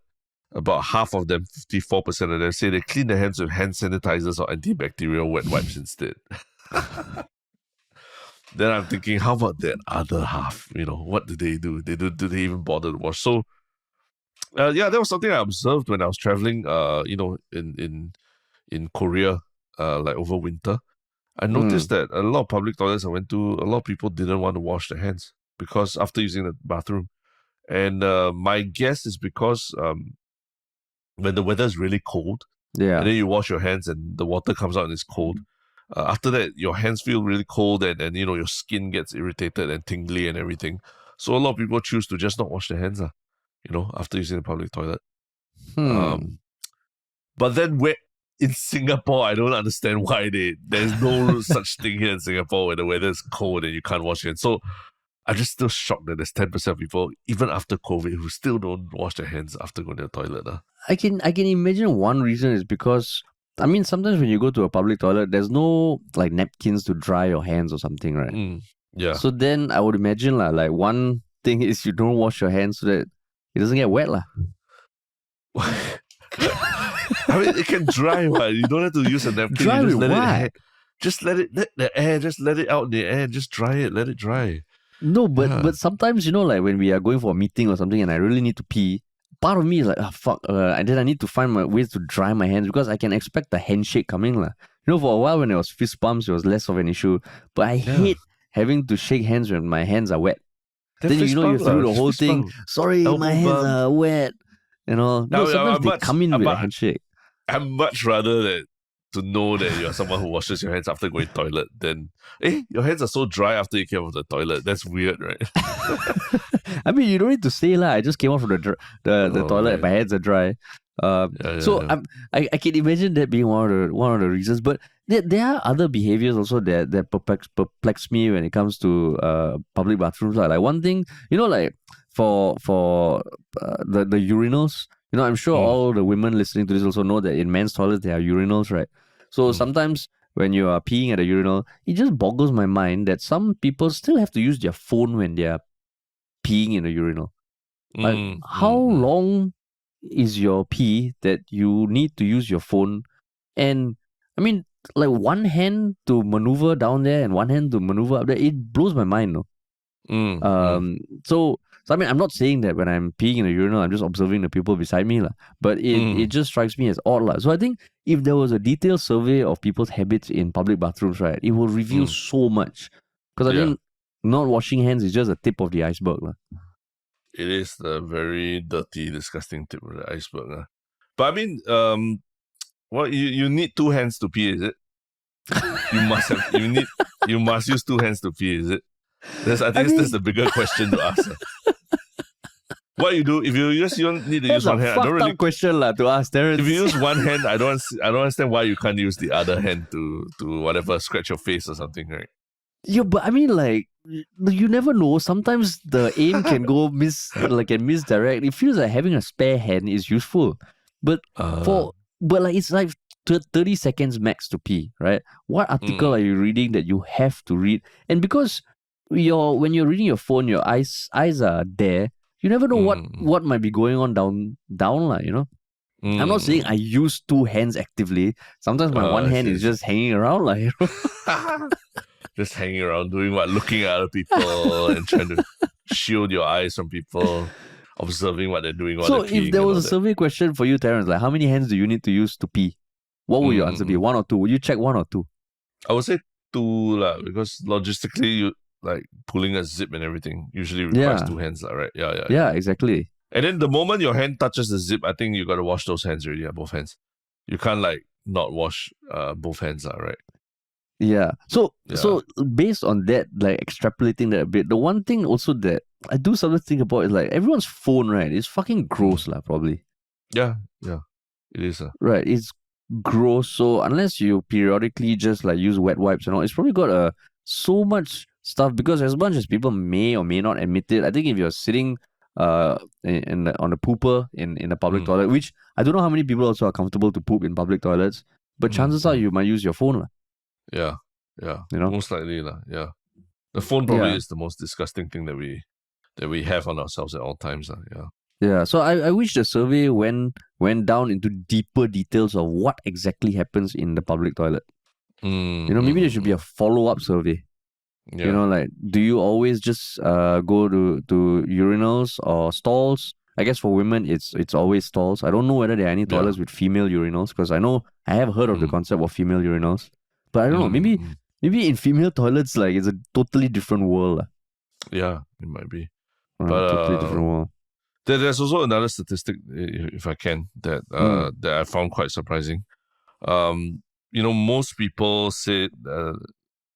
S2: about half of them, 54% of them, say they clean their hands with hand sanitizers or antibacterial wet wipes instead. Then I'm thinking, how about that other half? What do they do? Do they even bother to wash? So, that was something I observed when I was traveling, in Korea, like over winter. I noticed that a lot of public toilets I went to, a lot of people didn't want to wash their hands because after using the bathroom. And my guess is because when the weather is really cold, and then you wash your hands and the water comes out and it's cold, after that, your hands feel really cold and your skin gets irritated and tingly and everything. So a lot of people choose to just not wash their hands, after using the public toilet. But then in Singapore, I don't understand why there's no such thing here in Singapore where the weather is cold and you can't wash your hands. So I'm just still shocked that there's 10% of people, even after COVID, who still don't wash their hands after going to the toilet.
S1: I can imagine one reason is because, I mean, sometimes when you go to a public toilet, there's no like napkins to dry your hands or something, right?
S2: Yeah.
S1: So then I would imagine like one thing is you don't wash your hands so that it doesn't get wet lah.
S2: I mean, it can dry, right? You don't have to use a napkin.
S1: Dry with what?
S2: Just let it out in the air, just dry it, let it dry.
S1: No, but sometimes, like when we are going for a meeting or something and I really need to pee, part of me is like, fuck, and then I need to find my ways to dry my hands because I can expect the handshake coming lah. For a while when it was fist bumps, it was less of an issue. But I hate having to shake hands when my hands are wet. Then you through the whole thing. Sorry, my hands are wet. Sometimes they come in with a handshake.
S2: I'd much rather to know that you're someone who washes your hands after going to the toilet than, your hands are so dry after you came out of the toilet. That's weird, right?
S1: I mean, you don't need to say lah. I just came out from the toilet. My hands are dry. I can imagine that being one of the reasons. But there are other behaviors also that perplex me when it comes to public bathrooms. Like one thing, like for the urinals. I'm sure all the women listening to this also know that in men's toilets there are urinals, right? So sometimes when you are peeing at a urinal, it just boggles my mind that some people still have to use their phone when they are peeing in a urinal. Like, how long is your pee that you need to use your phone? And I mean, like one hand to maneuver down there and one hand to maneuver up there, it blows my mind, no? So I mean, I'm not saying that when I'm peeing in a urinal, I'm just observing the people beside me, but it just strikes me as odd. So I think if there was a detailed survey of people's habits in public bathrooms, right, it will reveal so much. Because I think not washing hands is just a tip of the iceberg.
S2: It is the very dirty, disgusting tip of the iceberg. But I mean, you need two hands to pee, is it? You must use two hands to pee, is it? That's the bigger question to ask. What you do if you just need to use one hand?
S1: That's a fucked up question to ask, Terrence.
S2: If you use one hand, I don't understand why you can't use the other hand to whatever, scratch your face or something, right?
S1: Yeah, but I mean, like, you never know. Sometimes the aim can go misdirect. It feels like having a spare hand is useful, but it's like 30 seconds max to pee, right? What article are you reading that you have to read? And because when you're reading your phone, your eyes are there. You never know what might be going on down lah, you know. I'm not saying I use two hands actively. Sometimes my one hand is just hanging around, like, you know?
S2: Just hanging around, doing what? Looking at other people and trying to shield your eyes from people, observing what they're doing while
S1: So
S2: they're peeing.
S1: if there was a survey question for you, Terence, like how many hands do you need to use to pee? What would your answer be? One or two? Would you check one or two?
S2: I would say two lah, because logistically, you like pulling a zip and everything usually requires two hands, lah, right?
S1: Yeah, exactly.
S2: And then the moment your hand touches the zip, I think you got to wash those hands already, both hands. You can't like not wash both hands, right?
S1: Yeah. So based on that, like extrapolating that a bit, the one thing also that I do sometimes think about is like everyone's phone, right? It's fucking gross, lah, probably.
S2: Yeah, it is.
S1: Right, it's gross. So unless you periodically just like use wet wipes and all, it's probably got so much stuff, because as much as people may or may not admit it, I think if you're sitting on the pooper in a public toilet, which I don't know how many people also are comfortable to poop in public toilets, but chances are you might use your phone.
S2: Yeah.
S1: You know?
S2: Most likely. Yeah. The phone probably is the most disgusting thing that we have on ourselves at all times. Yeah.
S1: Yeah. So I wish the survey went down into deeper details of what exactly happens in the public toilet. You know, maybe there should be a follow-up survey.
S2: Yeah.
S1: You know, like, do you always just go to urinals or stalls? I guess for women, it's always stalls. I don't know whether there are any toilets with female urinals, because I have heard of the concept of female urinals, but I don't know. Maybe in female toilets, like, it's a totally different world.
S2: Yeah, it might be.
S1: But totally different world.
S2: There's also another statistic, if I can, that that I found quite surprising. You know, most people said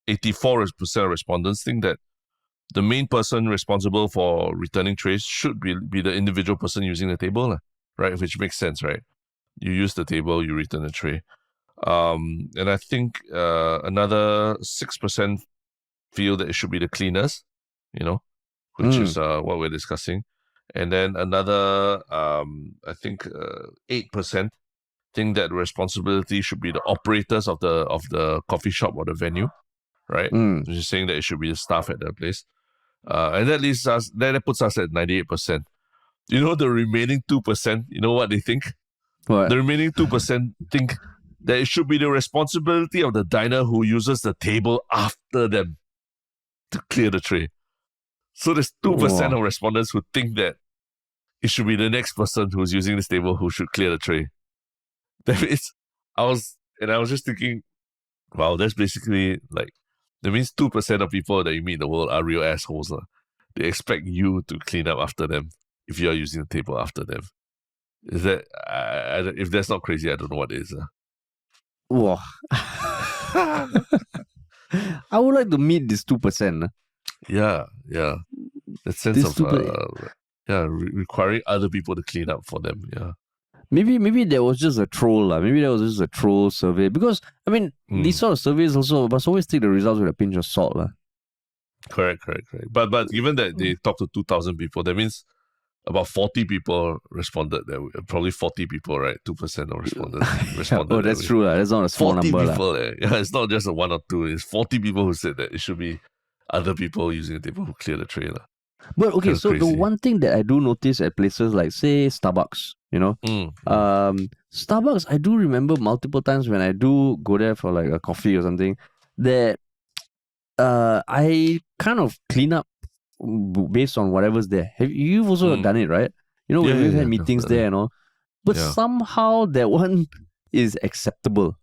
S2: 84% of respondents think that the main person responsible for returning trays should be the individual person using the table, right? Which makes sense, right? You use the table, you return the tray. And I think another 6% feel that it should be the cleaners, you know, which is what we're discussing. And then another, I think 8% think that responsibility should be the operators of the coffee shop or the venue, right? Which is saying that it should be the staff at the place. And that puts us at 98%. You know, the remaining 2%, you know what they think?
S1: What?
S2: The remaining 2% think that it should be the responsibility of the diner who uses the table after them to clear the tray. So there's 2% of respondents who think that it should be the next person who's using this table who should clear the tray. That means I was just thinking, wow, that's basically like, that means 2% of people that you meet in the world are real assholes. They expect you to clean up after them if you're using the table after them. Is that, if that's not crazy, I don't know what is.
S1: Wow. I would like to meet this 2%.
S2: Yeah. The sense of requiring other people to clean up for them. Yeah.
S1: Maybe there was just a troll. Maybe there was just a troll survey. Because, I mean, these sort of surveys also must always take the results with a pinch of salt.
S2: Correct. But given that they talked to 2,000 people, that means about 40 people responded. Probably 40 people, right? 2% of responded.
S1: Oh, that's true. That's not a small
S2: 40
S1: number.
S2: People, yeah, it's not just a 1 or 2. It's 40 people who said that it should be other people using the table who clear the tray.
S1: But okay, so
S2: crazy.
S1: the one thing that I do notice at places like, say, Starbucks, you know, Starbucks, I do remember multiple times when I do go there for like a coffee or something, that I kind of clean up based on whatever's there. You've also done it, right? You know, we've had meetings
S2: definitely.
S1: there and all, but somehow that one is acceptable.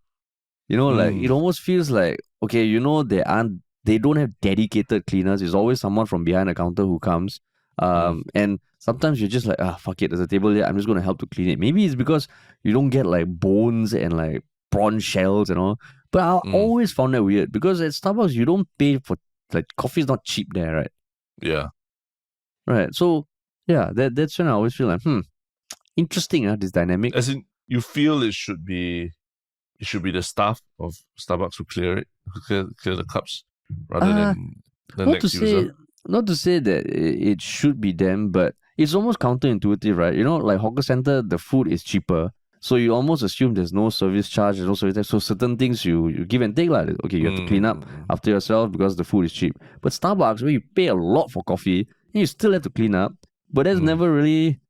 S1: You know, like it almost feels like, okay, you know, they don't have dedicated cleaners. It's always someone from behind the counter who comes. And sometimes you're just like, fuck it, there's a table here, I'm just going to help to clean it. Maybe it's because you don't get like bones and like prawn shells and all. But I always found that weird, because at Starbucks, you don't pay for, like, coffee's not cheap there, right?
S2: Yeah.
S1: Right. So, yeah, that's when I always feel like, interesting, this dynamic.
S2: As in, you feel it should be the staff of Starbucks who clear it, who clear the cups, rather than the next user.
S1: Not to say that it should be them, but it's almost counterintuitive, right? You know, like hawker center, the food is cheaper. So you almost assume there's no service charge, there's no service tax. So certain things you give and take. Like, okay, you have to clean up after yourself because the food is cheap. But Starbucks, where you pay a lot for coffee, and you still have to clean up. But that's never really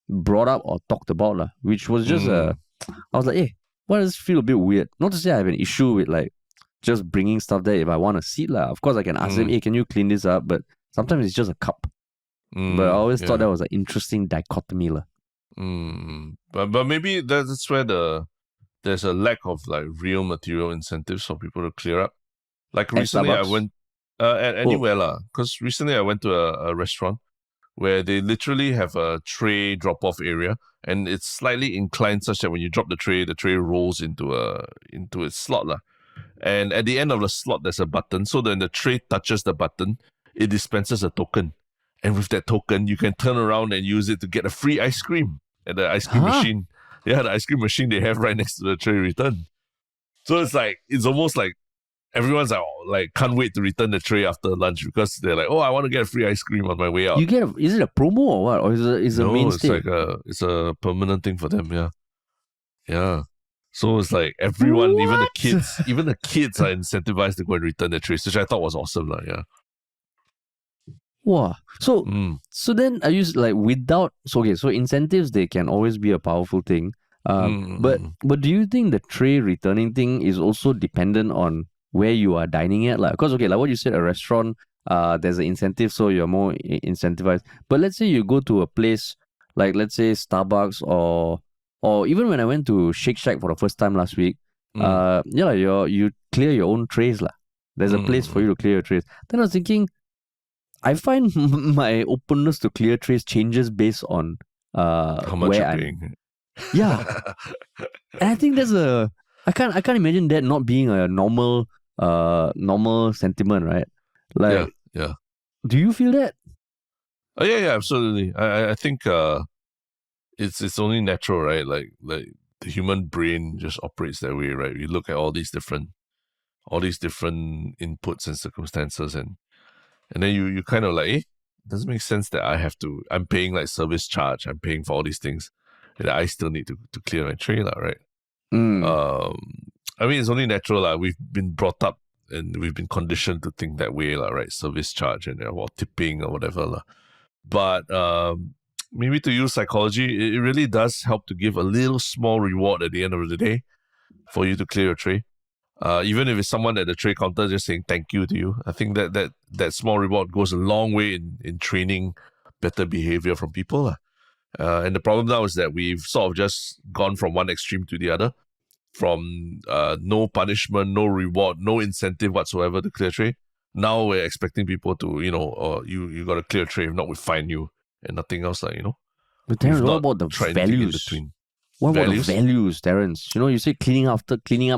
S1: brought up or talked about, which was just I was like, hey, why does this feel a bit weird? Not to say I have an issue with like just bringing stuff there if I want a seat. Of course, I can ask them, hey, can you clean this up? But sometimes it's just a cup. But I always thought that was an interesting dichotomy.
S2: But maybe that's where there's a lack of like real material incentives for people to clear up. Like recently I went at anywhere because recently I went to a restaurant where they literally have a tray drop-off area, and it's slightly inclined such that when you drop the tray rolls into its slot. And at the end of the slot, there's a button. So then the tray touches the button, it dispenses a token. And with that token, you can turn around and use it to get a free ice cream at the ice cream machine. Yeah, the ice cream machine they have right next to the tray return. So it's almost like everyone's like can't wait to return the tray after lunch because they're like, oh, I want to get a free ice cream on my way out.
S1: Is it a promo or what? Or is it a mainstay?
S2: It's a permanent thing for them, yeah. Yeah. So it's like everyone, even the kids are incentivized to go and return their trays, which I thought was awesome. Yeah.
S1: Wow. So then I use like so incentives, they can always be a powerful thing. But do you think the tray returning thing is also dependent on where you are dining at? Because like what you said, a restaurant, there's an incentive, so you're more incentivized. But let's say you go to a place like, let's say Starbucks or even when I went to Shake Shack for the first time last week, you clear your own trays. There's a place for you to clear your trays. Then I was thinking, I find my openness to clear trays changes based on
S2: how much you're paying.
S1: Yeah. And I think I can't imagine that not being a normal sentiment, right? Like,
S2: yeah.
S1: Do you feel that?
S2: Oh, yeah, absolutely. I think it's only natural, right? Like the human brain just operates that way, right? You look at all these different inputs and circumstances, and then you kind of like, it doesn't make sense that I'm paying like service charge, I'm paying for all these things, and I still need to clear my tray, right? I mean, it's only natural, we've been brought up and we've been conditioned to think that way, right? Service charge and or tipping or whatever. But maybe to use psychology, it really does help to give a little small reward at the end of the day for you to clear your tray. Even if it's someone at the tray counter just saying thank you to you, I think that small reward goes a long way in training better behavior from people. And the problem now is that we've sort of just gone from one extreme to the other, from no punishment, no reward, no incentive whatsoever to clear tray. Now we're expecting people to, you got to clear tray, if not we fine you, and nothing else,
S1: But Terrence, what about the values? What about the values, Terrence? You say cleaning up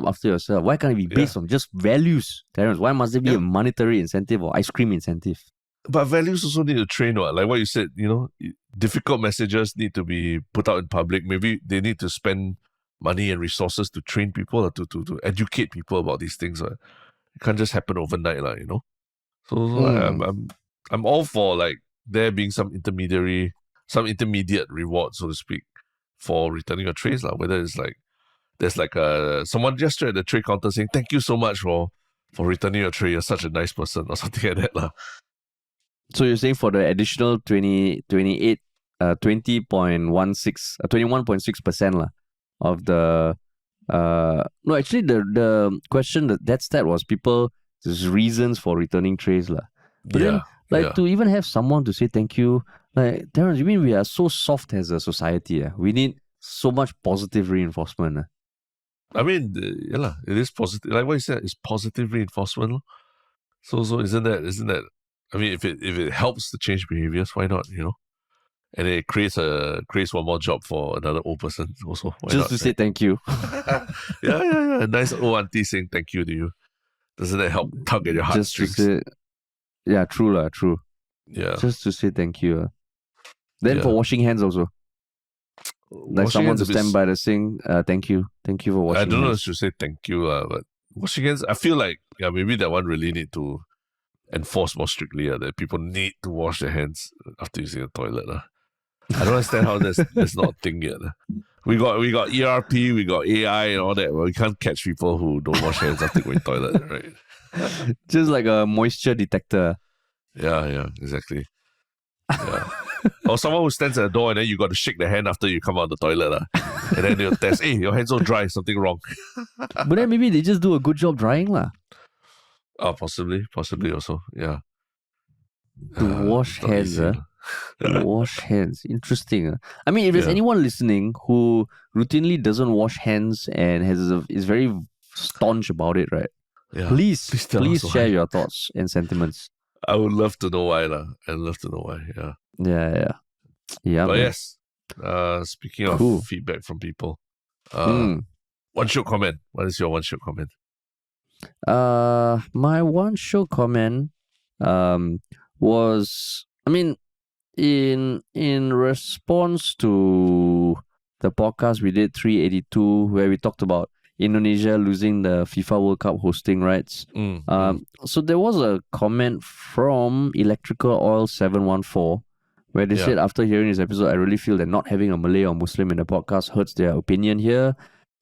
S1: after yourself. Why can't it be based on just values, Terrence? Why must there be a monetary incentive or ice cream incentive?
S2: But values also need to train, like what you said, difficult messages need to be put out in public. Maybe they need to spend money and resources to train people, to educate people about these things. It can't just happen overnight, So I'm all for like there being some intermediate reward, so to speak, for returning your trays, whether it's like there's like someone just at the tray counter saying thank you so much for returning your tray, you're such a nice person, or something like that.
S1: So you're saying for the additional 21.6% of the no, actually the question that stat was people's reasons for returning trays. But then to even have someone to say thank you, like, Terrence, you mean we are so soft as a society? We need so much positive reinforcement.
S2: I mean, it is positive. Like what you said, it's positive reinforcement. So isn't that? I mean, if it helps to change behaviors, why not? And it creates one more job for another old person also. Why
S1: just
S2: not,
S1: to say thank you.
S2: Yeah. A nice old auntie saying thank you to you. Doesn't that help tug at your heartstrings?
S1: Yeah, true.
S2: Yeah.
S1: Just to say thank you. Then for washing hands also. Like someone to stand by the sink, thank you for washing hands.
S2: I don't know if you say thank you, but washing hands, I feel like, maybe that one really need to enforce more strictly, that people need to wash their hands after using the toilet. I don't understand how that's not a thing yet. We got ERP, we got AI and all that. Well, we can't catch people who don't wash hands after going toilet, right?
S1: Just like a moisture detector.
S2: Yeah, exactly. Yeah. Or someone who stands at the door and then you got to shake the hand after you come out of the toilet. And then they'll test, hey, your hands so dry, something wrong.
S1: But then maybe they just do a good job drying lah.
S2: Possibly also, yeah.
S1: To wash
S2: not
S1: hands,
S2: easy,
S1: wash hands. Interesting. I mean, if there's
S2: Yeah.
S1: anyone listening who routinely doesn't wash hands and is very staunch about it, right?
S2: Yeah.
S1: Please
S2: tell us
S1: share
S2: why.
S1: your thoughts and sentiments.
S2: I would love to know why. I'd love to know why, yeah.
S1: Yeah.
S2: But
S1: man.
S2: yes, speaking of
S1: Cool.
S2: feedback from people, one Shiok comment. What is your one Shiok comment?
S1: My one Shiok comment was, I mean, in response to the podcast we did 382 where we talked about Indonesia losing the FIFA World Cup hosting rights. So there was a comment from Electrical Oil 714 where they said, after hearing this episode, I really feel that not having a Malay or Muslim in the podcast hurts their opinion here.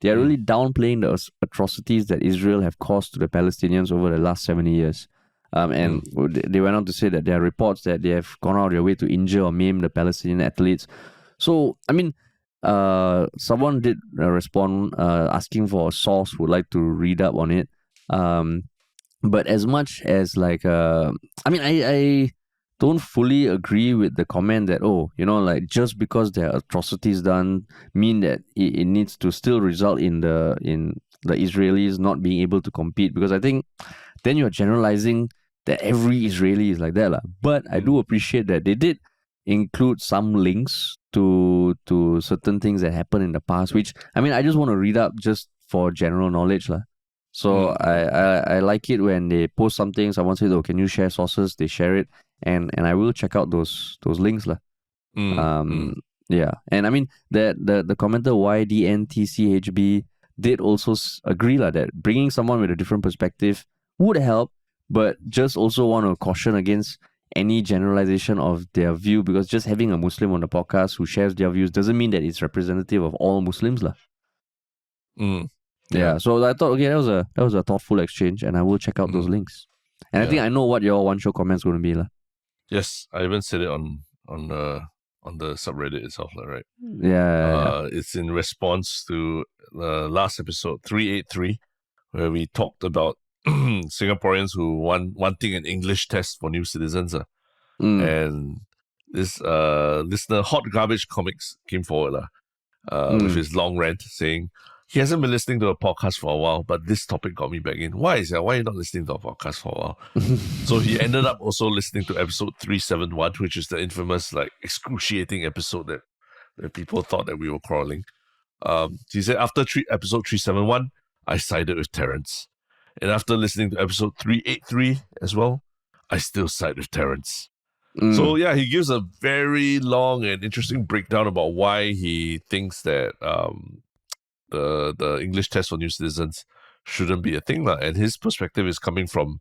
S1: They are really downplaying the atrocities that Israel have caused to the Palestinians over the last 70 years. And they went on to say that there are reports that they have gone out of their way to injure or maim the Palestinian athletes. So, I mean, someone did respond asking for a source, would like to read up on it. But as much as like, I don't fully agree with the comment that, like just because there are atrocities done mean that it needs to still result in the Israelis not being able to compete, because I think then you're generalizing that every Israeli is like that lah. But I do appreciate that they did include some links to certain things that happened in the past, which I just want to read up just for general knowledge lah. So I like it when they post something, someone says, can you share sources? They share it, and I will check out those links lah. Yeah, and I mean that the commenter YDNTCHB did also agree lah that bringing someone with a different perspective would help, but just also want to caution against any generalization of their view, because just having a Muslim on the podcast who shares their views doesn't mean that it's representative of all Muslims lah. Yeah, so I thought, that was a thoughtful exchange, and I will check out those links. And I think I know what your one Shiok comment is going to be lah.
S2: Yes, I even said it on the subreddit itself, right?
S1: Yeah.
S2: It's in response to the last episode 383, where we talked about Singaporeans who wanting an English test for new citizens. And this listener, Hot Garbage Comics, came forward with his long rant saying he hasn't been listening to a podcast for a while, but this topic got me back in. Why is that? Why are you not listening to a podcast for a while? So he ended up also listening to episode 371, which is the infamous, excruciating episode that people thought that we were quarreling. He said, after episode 371, I sided with Terence. And after listening to episode 383 as well, I still side with Terence. So yeah, he gives a very long and interesting breakdown about why he thinks that the English test for new citizens shouldn't be a thing. And his perspective is coming from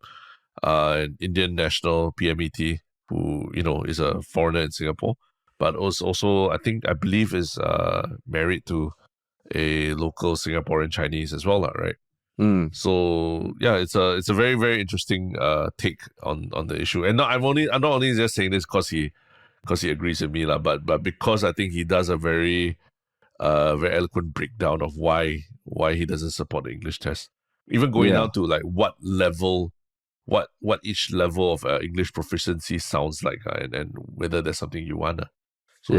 S2: an Indian national PMET who, is a foreigner in Singapore, but also I believe is married to a local Singaporean Chinese as well, right? So yeah, it's a very, very interesting take on the issue. And I'm not only just saying this because he agrees with me, but because I think he does a very very eloquent breakdown of why he doesn't support the English test. Even going down to what level, what each level of English proficiency sounds like, and whether there's something you want. So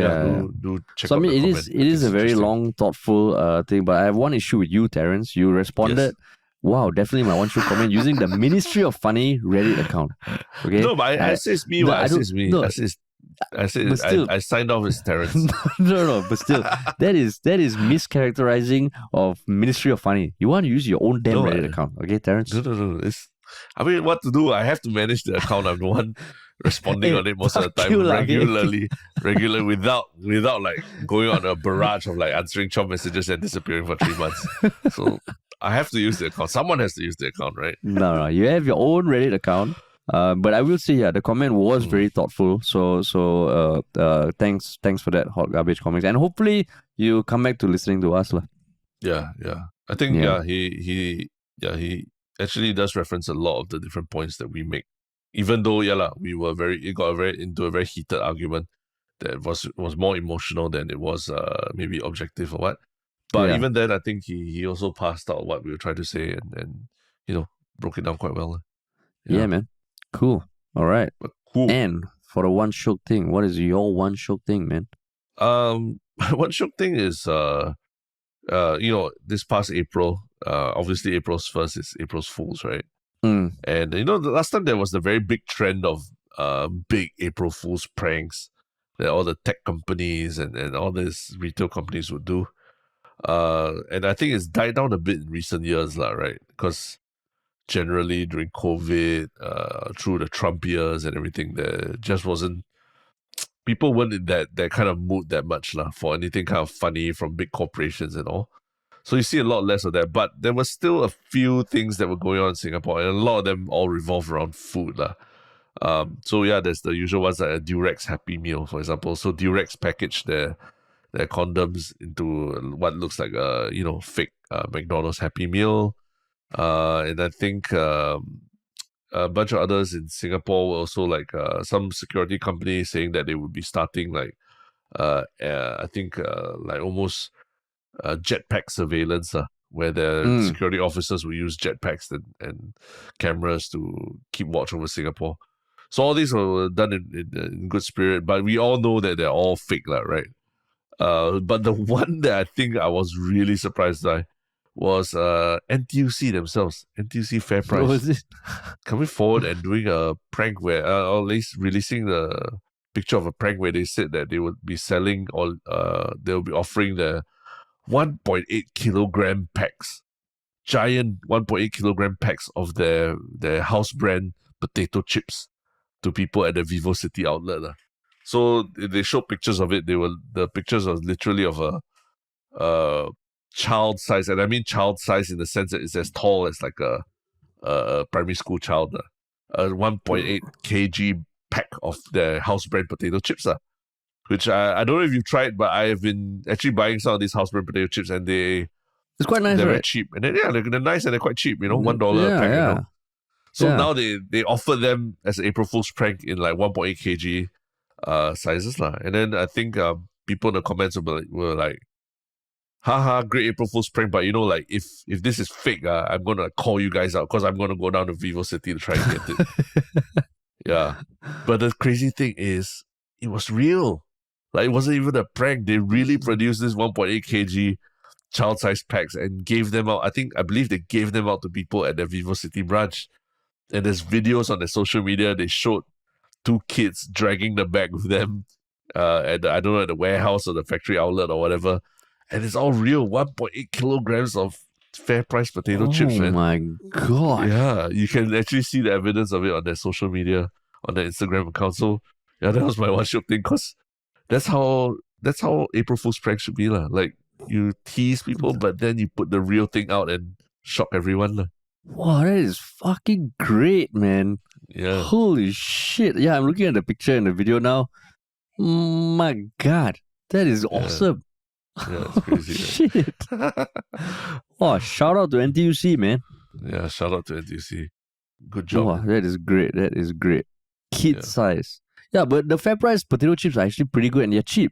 S2: do check out the comment.
S1: It is a very long, thoughtful thing, but I have one issue with you, Terence. You responded, wow, definitely my one Shiok comment, using the Ministry of Funny Reddit account. Okay?
S2: No, but I says me. I signed off as Terence.
S1: No, but still, that is mischaracterizing of Ministry of Funny. You want to use your own damn Reddit account, okay, Terence?
S2: No. What to do? I have to manage the account. I'm the one responding on it most of the time, regularly, without going on a barrage of answering job messages and disappearing for 3 months. So I have to use the account. Someone has to use the account, right?
S1: No, you have your own Reddit account. But I will say, yeah, the comment was very thoughtful. So thanks for that, Hot Garbage Comics, and hopefully you come back to listening to us, lah.
S2: Yeah. I think
S1: Yeah.
S2: he actually does reference a lot of the different points that we make. Even though it got into a very heated argument that was more emotional than it was maybe objective or what. But
S1: Yeah.
S2: even then, I think he also passed out what we were trying to say and broke it down quite well.
S1: Yeah, man. Cool. All right.
S2: But cool.
S1: And for the one Shiok thing, what is your one Shiok thing, man?
S2: One Shiok thing is this past April, obviously April's 1st is April's Fools, right?
S1: Mm.
S2: And the last time there was the very big trend of big April Fool's pranks that all the tech companies and all these retail companies would do. And I think it's died down a bit in recent years, right? Because generally during COVID, through the Trump years and everything, there just wasn't, people weren't in that kind of mood that much for anything kind of funny from big corporations and all. So you see a lot less of that. But there was still a few things that were going on in Singapore, and a lot of them all revolve around food. So yeah, there's the usual ones like a Durex Happy Meal, for example. So Durex packaged their condoms into what looks like a fake McDonald's Happy Meal. And I think a bunch of others in Singapore were also like some security company saying that they would be starting like I think like almost jetpack surveillance, where the security officers will use jetpacks and cameras to keep watch over Singapore. So all these were done in good spirit, but we all know that they're all fake, right? But the one that I think I was really surprised by was NTUC themselves, NTUC Fair Price.
S1: What was it?
S2: Coming forward and doing a prank where, or at least releasing the picture of a prank where they said that they would be selling or they'll be offering the 1.8 kilogram packs, giant 1.8 kilogram packs of their house brand potato chips to people at the VivoCity outlet. So they showed pictures of it. The pictures was literally of a child size, and I mean child size in the sense that it's as tall as like a primary school child. A 1.8 kg pack of their house brand potato chips. Which I don't know if you've tried, but I have been actually buying some of these house brand potato chips, and it's
S1: quite nice,
S2: they're
S1: right?
S2: very cheap, and then they're nice and they're quite cheap. $1 a pack. So now they offer them as an April Fool's prank in like 1.8 kg sizes and then I think people in the comments were like, haha, great April Fool's prank, but like if this is fake, I'm gonna call you guys out because I'm gonna go down to VivoCity to try and get it. Yeah, but the crazy thing is it was real. Like, it wasn't even a prank. They really produced this 1.8 kg child-sized packs and gave them out. I believe they gave them out to people at the VivoCity branch. And there's videos on their social media. They showed two kids dragging the bag with them at the warehouse or the factory outlet or whatever. And it's all real. 1.8 kilograms of fair price potato chips, man.
S1: Oh my god.
S2: Yeah, you can actually see the evidence of it on their social media, on their Instagram account. So yeah, that was my one Shiok thing, because that's how April Fool's prank should be. Like, you tease people, but then you put the real thing out and shock everyone.
S1: Wow, that is fucking great, man.
S2: Yeah.
S1: Holy shit. Yeah, I'm looking at the picture and the video now. My god, that is awesome.
S2: Yeah, it's crazy.
S1: Shit. Oh, shout out to NTUC, man.
S2: Yeah, shout out to NTUC. Good job.
S1: Wow, that is great. Kid size. Yeah, but the fair price potato chips are actually pretty good and they're cheap.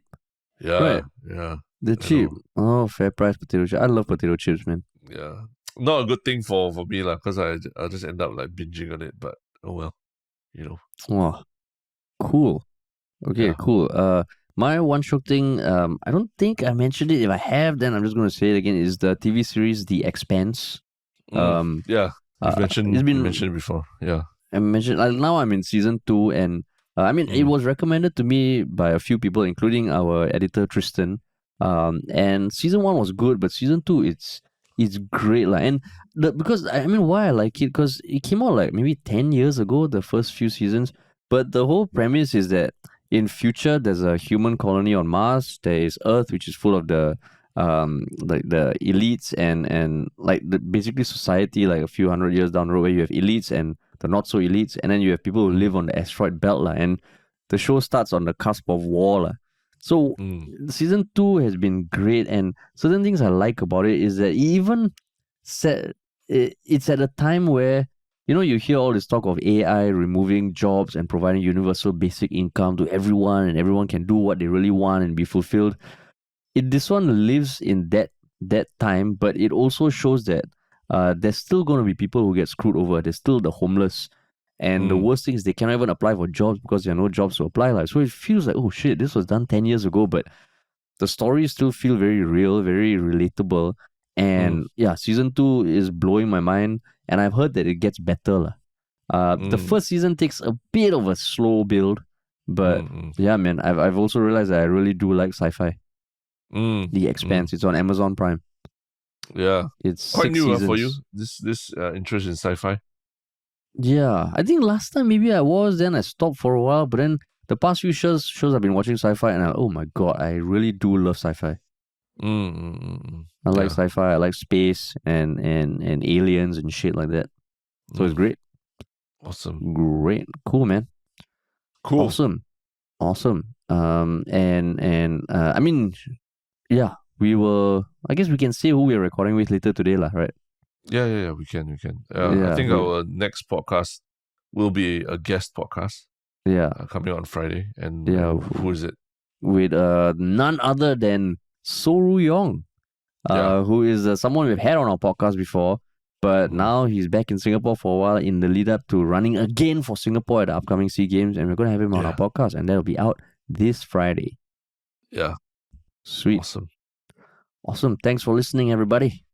S2: Yeah,
S1: right?
S2: Yeah.
S1: They're cheap. Oh, fair price potato chips. I love potato chips, man.
S2: Yeah. Not a good thing for me, because I'll just end up like binging on it, but oh well,
S1: Oh, cool. Okay, cool. My one Shiok thing, I don't think I mentioned it. If I have, then I'm just going to say it again, is the TV series The Expanse.
S2: Yeah, you've mentioned it before. Yeah.
S1: I mentioned, now I'm in season 2, and it was recommended to me by a few people, including our editor Tristen. And season 1 was good, but season 2 it's great, and because why I like it, because it came out like maybe 10 years ago, the first few seasons. But the whole premise is that in future there's a human colony on Mars. There is Earth, which is full of the like the elites and like basically society, like a few hundred years down the road, where you have elites and the not so elites, and then you have people who live on the asteroid belt, and the show starts on the cusp of war. So season 2 has been great, and certain things I like about it is that it even it's at a time where you hear all this talk of AI removing jobs and providing universal basic income to everyone, and everyone can do what they really want and be fulfilled. This one lives in that time, but it also shows that there's still going to be people who get screwed over. There's still the homeless. And the worst thing is they cannot even apply for jobs because there are no jobs to apply. So it feels like, oh shit, this was done 10 years ago, but the stories still feel very real, very relatable. And yeah, season 2 is blowing my mind. And I've heard that it gets better. The first season takes a bit of a slow build. But yeah, man, I've also realized that I really do like sci-fi. The Expanse. It's on Amazon Prime.
S2: Yeah.
S1: It's
S2: quite
S1: 6
S2: new
S1: seasons.
S2: for you, this interest in sci-fi.
S1: Yeah, I think last time maybe I was, then I stopped for a while, but then the past few shows I've been watching sci-fi, and oh my god, I really do love sci-fi. I like sci-fi, I like space and aliens and shit like that. So it's great.
S2: Awesome.
S1: Great. Cool, man.
S2: Cool.
S1: Awesome. I mean, yeah, I guess we can say who we're recording with later today, right?
S2: Yeah, we can. I think our next podcast will be a guest podcast.
S1: Yeah.
S2: Coming on Friday. And who is it?
S1: With none other than Soru Yong, who is someone we've had on our podcast before, but now he's back in Singapore for a while in the lead up to running again for Singapore at the upcoming SEA Games, and we're going to have him on our podcast, and that'll be out this Friday.
S2: Yeah.
S1: Sweet.
S2: Awesome.
S1: Thanks for listening, everybody.